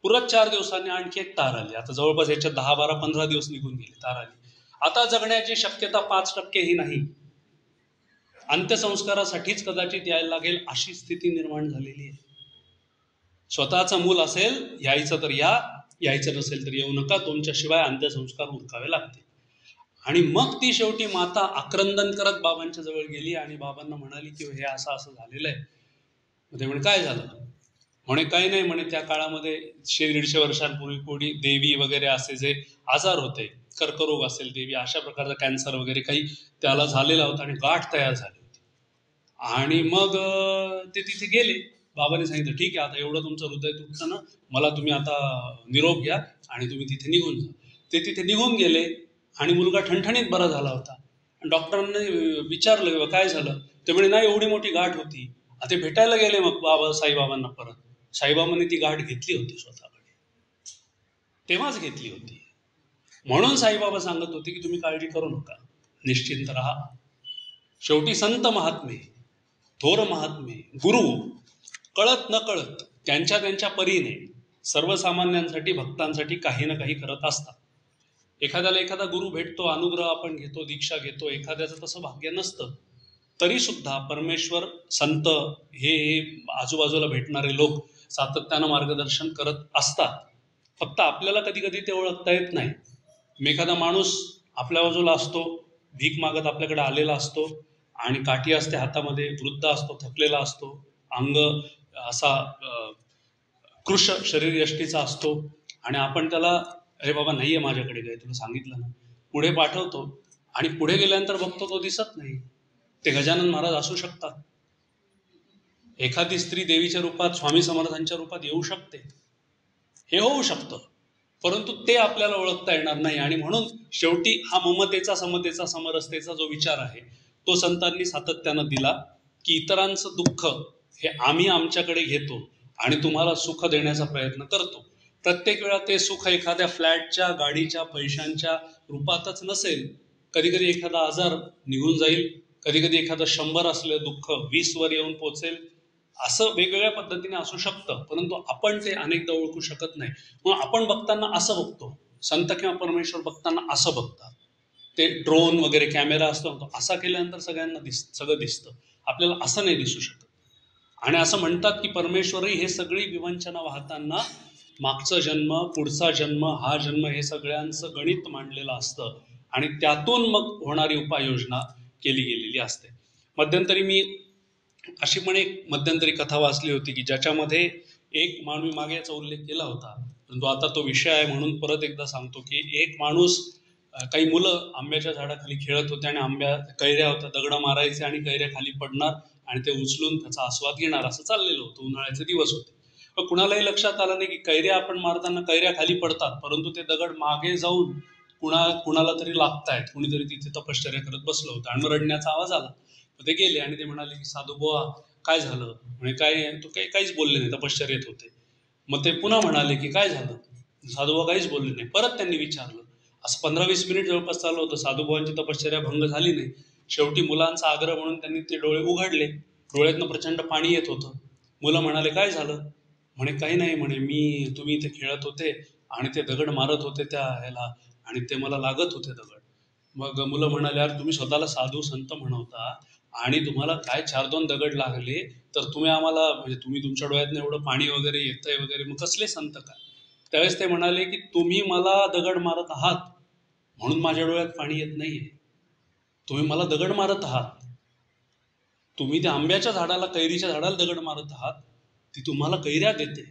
पुरत 4 दिवसांनी आणखी एक तार आली. आता जवळपास याच्यात 10, 12, 15 दिवस निघून गेले, तार आली. आता जगण्याची शक्यता 5% ही नाही, अंत्यसंस्कारासाठीच कदाचित यायला लागेल अशी स्थिती निर्माण झालेली आहे. स्वतःचं मूल असेल यायचं तर या, यायचं नसेल तर येऊ नका, तुमच्याशिवाय अंत्यसंस्कार उरकावे लागतील. आणि मग ती शेवटी माता आक्रंदन करत बाबांच्या जवळ गेली आणि बाबांना म्हणाली की हे असं असं झालेलं आहे. ते म्हणे काय झालं? म्हणे काही नाही म्हणे, त्या काळामध्ये 100-150 वर्षांपूर्वी कोणी देवी वगैरे असे जे आजार होते, कर्करोग असेल, देवी अशा प्रकारचा कॅन्सर वगैरे काही त्याला झालेला होता आणि गाठ तयार झाली होती. आणि मग ते तिथे गेले. बाबांनी सांगितलं ठीक आहे, आता एवढं तुमचं हृदय तुटतं ना, मला तुम्ही आता निरोप घ्या आणि तुम्ही तिथे निघून जा. ते तिथे निघून गेले आणि मुलगा ठणठणीत बरा झाला होता. डॉक्टरांनी विचारलं काय झालं? ते म्हणे नाही, एवढी मोठी गाठ होती. ते भेटायला गेले मग बाबा साईबाबांना परत. साईबाबांनी ती गाठ घेतली होती स्वतःकडे, तेव्हाच घेतली होती. म्हणून साईबाबा सांगत होते की तुम्ही काळजी करू नका, निश्चिंत राहा. शेवटी संत महात्मे, थोर महात्मे, गुरु कळत न कळत त्यांच्या त्यांच्या परीने सर्वसामान्यांसाठी, भक्तांसाठी काही ना काही करत असतात. एखाद्याला एखादा गुरु भेटतो, अनुग्रह आपण घेतो, दीक्षा घेतो, एखाद्याचं तसं भाग्य नसतं, तरी सुद्धा परमेश्वर, संत हे आजूबाजूला भेटणारे लोक सातत्यानं मार्गदर्शन करत असतात. फक्त आपल्याला कधी कधी ते ओळखता येत नाही. एखादा माणूस आपल्या बाजूला असतो, भीक मागत आपल्याकडे आलेला असतो आणि काठी असते हातामध्ये, वृद्ध असतो, थकलेला असतो, अंग असा कृश शरीर यष्टीचा असतो आणि आपण त्याला अरे बाबा नाहीये माझ्याकडे काय, तुला सांगितलं ना, पुढे पाठवतो आणि पुढे गेल्यानंतर बघतो तो दिसत नाही. ते गजानन महाराज असू शकतात. एखादी स्त्री देवीच्या रूपात, स्वामी समर्थांच्या रूपात येऊ शकते, हे होऊ शकतं, परंतु ते आपल्याला ओळखता येणार नाही. आणि म्हणून शेवटी हा ममतेचा, समतेचा, समरसतेचा जो विचार आहे तो संतांनी सातत्यानं दिला की इतरांचं दुःख हे आम्ही आमच्याकडे घेतो आणि तुम्हाला सुख देण्याचा प्रयत्न करतो. प्रत्येक वेळा ते सुख एखाद्या फ्लॅटच्या, गाडीच्या, पैशांच्या रूपातच नसेल. कधी कधी एखादा आजार निघून जाईल, कधी कधी एखादं 100 असलेलं दुःख 20 वर येऊन पोचेल, असं वेगवेगळ्या पद्धतीने असू शकतं. परंतु आपण ते अनेकदा ओळखू शकत नाही. मग आपण बघताना असं बघतो, संत किंवा परमेश्वर बघताना असं बघतात. ते ड्रोन वगैरे कॅमेरा असतो, असा केल्यानंतर सगळ्यांना सगळं दिसतं, आपल्याला असं नाही दिसू शकत. आणि असं म्हणतात की परमेश्वरही हे सगळी विवंचना वाहताना मागचा जन्म, पुढचा जन्म, हा जन्म हे सगळ्यांचं गणित मांडलेलं असतं आणि त्यातून मग होणारी उपाययोजना केली गेलेली असते. मध्यंतरी मी अशी पण एक मध्यंतरी कथा वाचली होती की ज्याच्यामध्ये एक मानवी, मागे याचा उल्लेख केला होता परंतु आता तो विषय आहे म्हणून परत एकदा सांगतो की एक माणूस, काही मुलं आंब्याच्या झाडाखाली खेळत होते आणि कैऱ्या होत्या, दगडं मारायचे आणि कैऱ्या खाली पडणार आणि ते उचलून त्याचा आस्वाद घेणार, असं चाललेलं होतं. उन्हाळ्याचे दिवस होते. पण कुणालाही लक्षात आलं नाही की कैऱ्या आपण मारताना कैऱ्या खाली पडतात, परंतु ते दगड मागे जाऊन कुणाला तरी लागतायत. कुणीतरी तिथे तपश्चर्या करत बसलं होतं आणि रडण्याचा आवाज आला. ते गेले आणि ते म्हणाले की साधू बुवा काय झालं? म्हणजे काय, तो काहीच बोलले नाही, तपश्चर्येत होते. मग ते पुन्हा म्हणाले की काय झालं? साधूबुवा काहीच बोलले नाही. परत त्यांनी विचारलं. असं 15-20 मिनिट जवळपास चालू होतं. साधूबुवांची तपश्चर्या भंग झाली नाही. शेवटी मुलांचा आग्रह म्हणून त्यांनी ते डोळे उघडले. डोळ्यातनं प्रचंड पाणी येत होतं. मुलं म्हणाले काय झालं? म्हणे काही नाही म्हणे, तुम्ही इथे खेळत होते आणि ते दगड मारत होते त्या ह्याला आणि ते मला लागत होते दगड. मग मुलं म्हणाले यार तुम्ही स्वतःला साधू संत म्हणवता आणि तुम्हाला काय 4-2 दगड लागले तर तुम्ही आम्हाला, म्हणजे तुम्ही तुमच्या डोळ्यातनं एवढं पाणी वगैरे येतंय वगैरे, मग कसले संत काय? त्यावेळेस ते म्हणाले की तुम्ही मला दगड मारत आहात म्हणून माझ्या डोळ्यात पाणी येत नाहीये. तुम्ही मला दगड मारत आहात, तुम्ही त्या आंब्याच्या झाडाला, कैरीच्या झाडाला दगड मारत आहात, ती तुम्हाला कैऱ्या देते.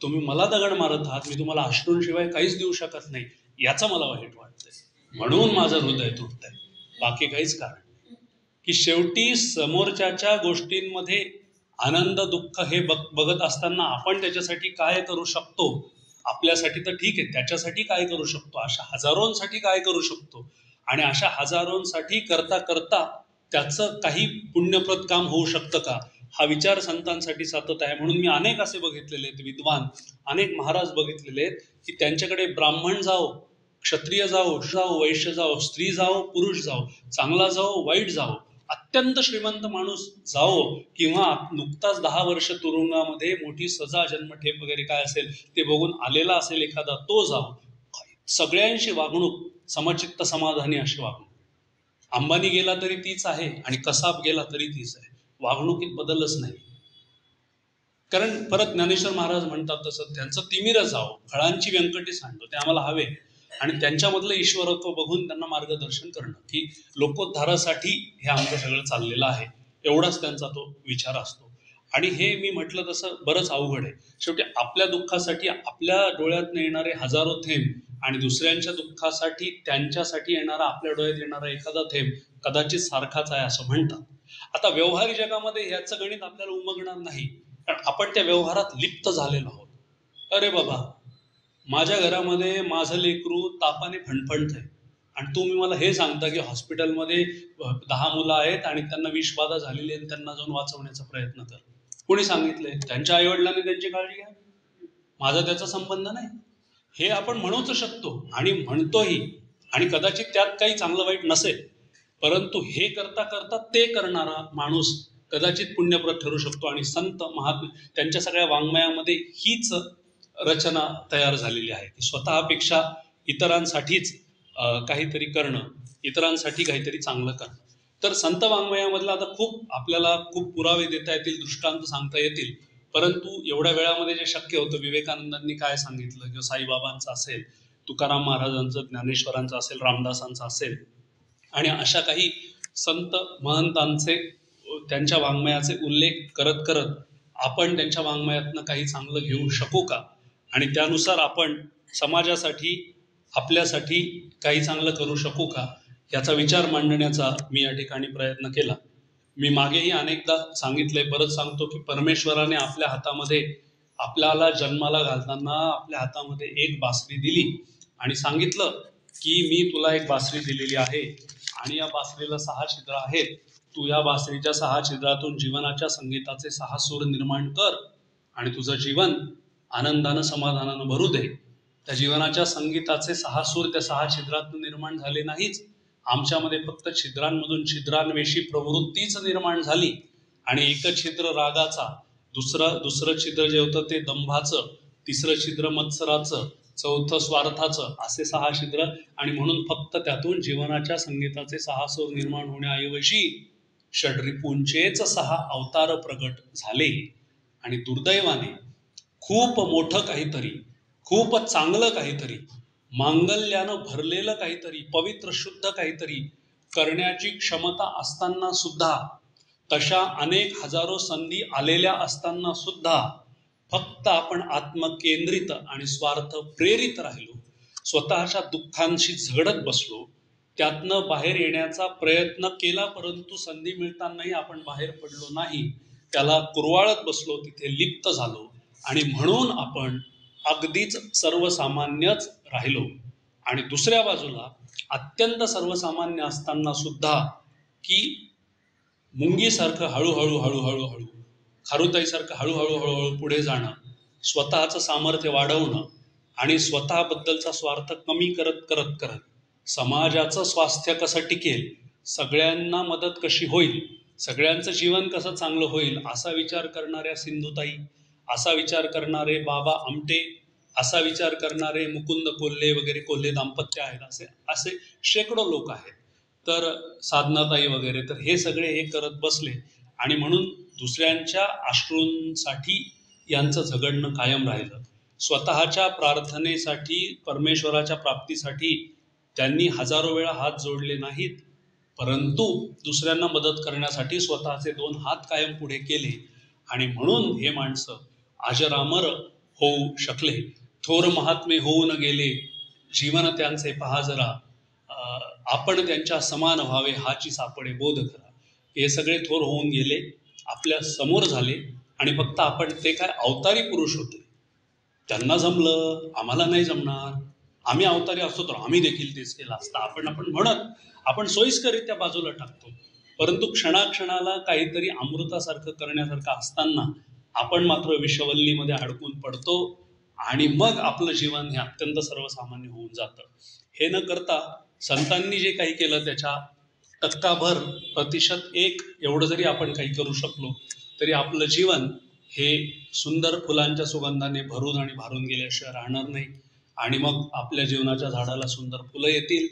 तुम्ही मला दगड मारत आहात, मी तुम्हाला अश्रूंशिवाय काहीच देऊ शकत नाही, याचं मला वाईट वाटतंय, म्हणून माझं हृदय तुटतंय, बाकी काहीच कारण नाही. की शेवटी समोरच्या गोष्टींमध्ये आनंद दुःख हे बघत असताना आपण त्याच्यासाठी काय करू शकतो, आपल्यासाठी तर ठीक आहे, त्याच्यासाठी काय करू शकतो, अशा हजारोंसाठी काय करू शकतो, आणि अशा हजारोंसाठी करता करता त्याचं काही पुण्यप्रद काम होऊ शकतं का, हा विचार संतांसाठी सतत आहे. म्हणून मी अनेक असे बघितलेले आहेत विद्वान, अनेक महाराज बघितलेले आहेत की त्यांच्याकडे ब्राह्मण जाओ, क्षत्रिय जाओ, वैश्य जाओ, स्त्री जाओ, पुरुष जाओ, चांगला जाओ, वाईट जाओ, अत्यंत श्रीमंत माणूस जाओ किंवा नुकताच 10 वर्ष तुरुंगामध्ये मोठी सजा, जन्मठेप वगैरे काय असेल ते बघून आलेला असेल एखादा, तो जाओ, सगळ्यांशी वागणूक समचित्त समाधानी अशी वागणूक. अंबानी गेला तरी तीच आहे आणि कसाब गेला तरी तीच आहे, वागणुकीत बदलच नाही. कारण परत ज्ञानेश्वर महाराज म्हणतात तसं त्यांचं तिमिर जावं, फळांची व्यंकटी सांडो, ते आम्हाला हवे. आणि त्यांच्यामधलं ईश्वरत्व बघून त्यांना मार्गदर्शन करणं, की लोकोद्धारासाठी हे आमचं सगळं चाललेलं आहे, एवढाच त्यांचा तो विचार असतो. आणि हे मी म्हटलं तसं बरंच अवघड आहे. शेवटी आपल्या दुःखासाठी आपल्या डोळ्यात येणारे हजारो थेंब आणि दुसऱ्यांच्या दुःखासाठी त्यांच्यासाठी येणारा आपल्या डोळ्यात येणारा एखादा थेंब कदाचित सारखाच आहे असं म्हणतात. आता व्यवहारिक जगामध्ये ह्याचं गणित आपल्याला उमगणार नाही, कारण आपण त्या व्यवहारात लिप्त झालेलो आहोत. अरे बाबा, माझ्या घरामध्ये माझं लेकरू तापाने फणफणतंय आणि तुम्ही मला हे सांगता की हॉस्पिटलमध्ये 10 मुलं आहेत आणि त्यांना विषबाधा झालेली आहे, त्यांना जाऊन वाचवण्याचा प्रयत्न कर. कोणी सांगितलंय? त्यांच्या आईवडिलांनी त्यांची काळजी घ्या, माझा त्याचा संबंध नाही. हे आपण म्हणूच शकतो आणि म्हणतोही, आणि कदाचित त्यात काही चांगलं वाईट नसेल, परंतु हे करता करता ते करणारा माणूस कदाचित पुण्यप्रद ठरू शकतो. आणि संत महात्मा त्यांच्या सगळ्या वाङ्मयामध्ये हीच रचना तयार झालेली आहे की स्वतःपेक्षा इतरांसाठीच काहीतरी करणं, इतरांसाठी काहीतरी चांगलं करणं. तर संत वाङ्मयामधला आता आपल्याला खूप पुरावे देता येतील, दृष्टांत सांगता येतील, परंतु एवढ्या वेळामध्ये जे शक्य होतं, विवेकानंदांनी काय सांगितलं किंवा साईबाबांचं असेल, तुकाराम महाराजांचं, ज्ञानेश्वरांचं असेल, रामदासांचं असेल, आणि अशा काही संत महंतांचे त्यांच्या वाङ्मयाचे उल्लेख करत करत आपण त्यांच्या वाङ्मयातनं काही चांगलं घेऊ शकू का, आणि त्यानुसार आपण समाजासाठी, आपल्यासाठी काही चांगलं करू शकू का, याचा विचार मांडण्याचा मी या ठिकाणी प्रयत्न केला. मी मागेही अनेकदा सांगितलंय, परत सांगतो की परमेश्वराने आपल्या हातामध्ये, आपल्याला जन्माला घालताना आपल्या हातामध्ये एक बासरी दिली आणि सांगितलं की मी तुला एक बासरी दिलेली आहे आणि या बासरीला 6 छिद्र आहेत, तू या बासरीच्या 6 छिद्रातून जीवनाच्या संगीताचे 6 सूर निर्माण कर आणि तुझं जीवन आनंदानं समाधानानं भरू दे. त्या जीवनाच्या संगीताचे 6 सूर त्या 6 छिद्रातून निर्माण झाले नाहीच, आमच्यामध्ये फक्त छिद्रांमधून छिद्रान्वेषी प्रवृत्तीच निर्माण झाली. आणि एक छिद्र रागाचा, दुसरं छिद्र जे होतं ते दंभाचं, तिसरं छिद्र मत्सराचं, चौथं स्वार्थाचं, असे 6 छिद्र. आणि म्हणून फक्त त्यातून जीवनाच्या संगीताचे 6 सूर निर्माण होण्याऐवजी षड्रिपूंचेच 6 अवतार प्रगट झाले. आणि दुर्दैवाने खूप मोठं काहीतरी, खूप चांगलं काहीतरी, मांगल्यानं भरलेलं काहीतरी, पवित्र शुद्ध काहीतरी करण्याची क्षमता असताना सुद्धा, तशा अनेक हजारो संधी आलेल्या असताना सुद्धा फक्त आपण आत्मकेंद्रित आणि स्वार्थ प्रेरित राहिलो, स्वतःच्या दुःखांशी झगडत बसलो, त्यातनं बाहेर येण्याचा प्रयत्न केला, परंतु संधी मिळतानाही आपण बाहेर पडलो नाही, त्याला कुरवाळत बसलो, तिथे लिप्त झालो. आणि म्हणून आपण अगदीच सर्वसामान्यच राहिलो. आणि दुसऱ्या बाजूला अत्यंत सर्वसामान्य असताना सुद्धा की मुंगीसारखं हळूहळू हळूहळू हळू, खारुताईसारखं हळूहळू हळूहळू पुढे जाणं, स्वतःचं सामर्थ्य वाढवणं आणि स्वतःबद्दलचा स्वार्थ कमी करत करत करत समाजाचं स्वास्थ्य कसं टिकेल, सगळ्यांना मदत कशी होईल, सगळ्यांचं जीवन कसं चांगलं होईल, असा विचार करणाऱ्या सिंधुताई, असा विचार करणारे बाबा आमटे, असा विचार करणारे मुकुंद कोल्हे वगैरे, कोल्हे दाम्पत्य आहेत, असे शेकडो लोक आहेत. तर साधनाताई वगैरे, तर हे सगळे हे करत बसले. आणि म्हणून दुसऱ्यांच्या अश्रूंसाठी यांचं झगडणं कायम राहिलं. स्वतःच्या प्रार्थनेसाठी, परमेश्वराच्या प्राप्तीसाठी त्यांनी हजारो वेळा हात जोडले नाहीत, परंतु दुसऱ्यांना मदत करण्यासाठी स्वतःचे 2 हात कायम पुढे केले. आणि म्हणून हे माणसं अजरामर होऊ शकले. थोर महात्मे होऊन गेले, जीवन त्यांचे पहा जरा, आपण त्यांच्या समान व्हावे हाची सापडे बोध करा. हे सगळे थोर होऊन गेले, आपल्या समोर झाले, आणि फक्त आपण, ते काय अवतारी पुरुष होते, त्यांना जमलं, आम्हाला नाही जमणार, आम्ही अवतारी असतो तर आम्ही देखील तेच केलं असतं, आपण म्हणत आपण सोयीस्करित्या बाजूला टाकतो. परंतु क्षणाक्षणाला काहीतरी अमृतासारखं करण्यासारखं असताना आपण मात्र विषवल्लीमध्ये अडकून पडतो आणि मग आपलं जीवन हे अत्यंत सर्वसामान्य होऊन जातं. हे न करता संतांनी जे काही केलं त्याच्या टक्काभर, प्रतिशत 1 एवढं जरी आपण काही करू शकलो तरी आपलं जीवन हे सुंदर फुलांच्या सुगंधाने भरून आणि भारून गेल्याशिवाय राहणार नाही. आणि मग आपल्या जीवनाच्या झाडाला सुंदर फुलं येतील,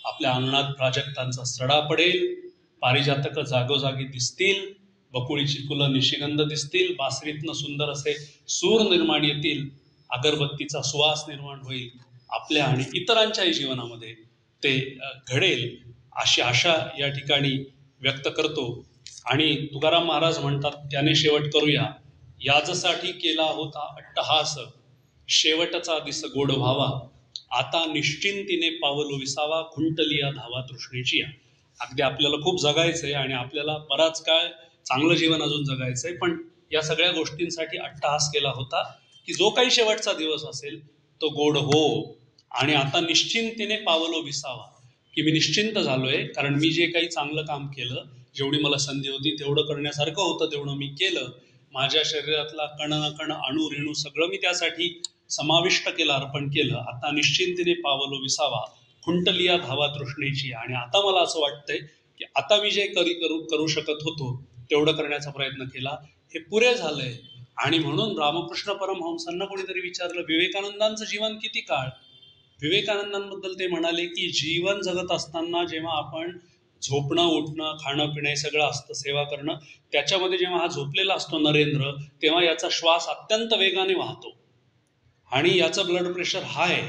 आपल्या अंगणात प्राजक्तांचा सडा पडेल, पारिजातकं जागोजागी दिसतील, बकुळीची फुलं निशिगंध दिसतील, बासरीतनं सुंदर असे सूर निर्माण येतील, अगरबत्तीचा सुवास निर्माण होईल, आपल्या आणि इतरांच्याही जीवनामध्ये ते घडेल अशी आशा या ठिकाणी व्यक्त करतो. आणि तुकाराम महाराज म्हणतात, त्याने शेवट करूया याजसाठी केला होता अट्टहास, शेवटचा दिस गोड व्हावा, आता निश्चिंतीने पावलो विसावा, खुंटलिया धावा तृष्णेची. अगदी आपल्याला खूप जगायचंय आणि आपल्याला बराच काळ चांगलं जीवन अजून जगायचंय, पण या सगळ्या गोष्टींसाठी अट्टहास केला होता की जो काही शेवटचा दिवस असेल तो गोड हो. आणि आता निश्चिंतीने पावलो विसावा, की मी निश्चिंत झालोय, कारण मी जे काही चांगलं काम केलं, जेवढी मला संधी होती तेवढं करण्यासारखं होतं तेवढं मी केलं. माझ्या शरीरातला कण कण अणू रेणू सगळं मी त्यासाठी समाविष्ट केलं, अर्पण केलं. आता निश्चिंतीने पावलो विसावा, खुंटलिया धावा तृष्णेची. आणि आता मला असं वाटतंय की आता मी जे करू शकत होतो तेवढं करण्याचा प्रयत्न केला, हे पुरे झालंय. आणि म्हणून रामकृष्ण परमहंसांना कोणीतरी विचारलं, विवेकानंदांचं जीवन किती काळ? विवेकानंदांबद्दल ते म्हणाले की जीवन जगत असताना जेव्हा आपण झोपणं, उठणं, खाणं पिणं हे सगळं असतं, सेवा करणं, त्याच्यामध्ये जेव्हा हा झोपलेला असतो नरेंद्र, तेव्हा याचा श्वास अत्यंत वेगाने वाहतो आणि याचं ब्लड प्रेशर हाय,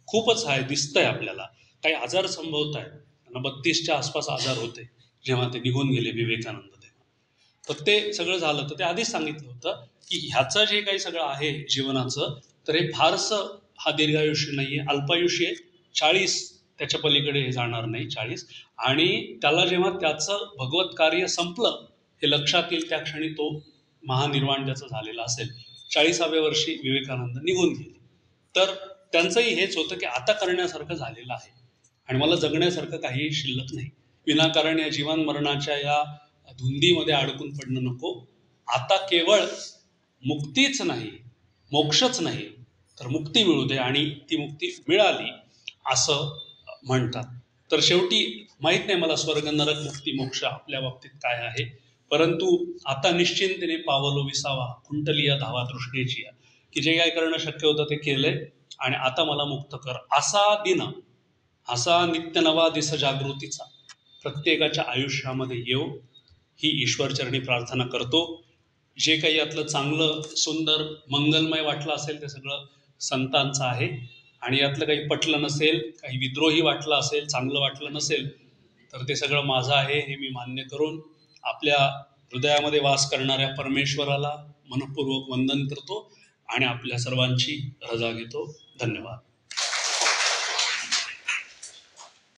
खूपच हाय दिसतंय आपल्याला. काही आजार संभवत आहेत, त्यांना 32च्या आसपास आजार होते जेव्हा ते निघून गेले विवेकानंद. तेव्हा तर ते सगळं झालं. तर ते आधीच सांगितलं होतं की ह्याचं जे काही सगळं आहे जीवनाचं, तर हे फारसं हा दीर्घायुष्य नाहीये, अल्पायुष्य आहे. 40 त्याच्या पलीकडे हे जाणार नाही, 40. आणि त्याला जेव्हा त्याचं भगवत कार्य संपलं हे लक्षात येईल, त्या क्षणी तो महानिर्वाण त्याचं झालेला असेल. 40व्या वर्षी विवेकानंद निघून गेले. तर त्यांचंही हेच होतं की आता करण्यासारखं झालेलं आहे आणि मला जगण्यासारखं काही शिल्लक नाही. विनाकारण या जीवन मरणाच्या या धुंदीमध्ये अडकून पडणं नको. आता केवळ मुक्तीच नाही, मोक्षच नाही, तर मुक्ती मिळू दे. आणि ती मुक्ती मिळाली असं म्हणतात. तर शेवटी माहित नाही मला स्वर्ग नरक मुक्ती मोक्ष आपल्या बाबतीत काय आहे, परंतु आता निश्चिंतेने पावलो विसावा, खुंटलिया धावा तृष्णेची, की जे काय करणं शक्य होतं ते केलंय आणि आता मला मुक्त कर. असा दिन, असा नित्य नवा दिस जागृतीचा प्रत्येकाच्या आयुष्यामध्ये येऊ, ही ईश्वरचरणी प्रार्थना करतो. जे काही यातलं चांगलं, सुंदर, मंगलमय वाटलं असेल ते सगळं संतांचं आहे. आणि यातलं काही पटलं नसेल, काही विद्रोही वाटलं असेल, चांगलं वाटलं नसेल, तर ते सगळं माझं आहे हे मी मान्य करून आपल्या हृदयामध्ये वास करणाऱ्या परमेश्वराला मनपूर्वक वंदन करतो आणि आपल्या सर्वांची रजा घेतो. धन्यवाद.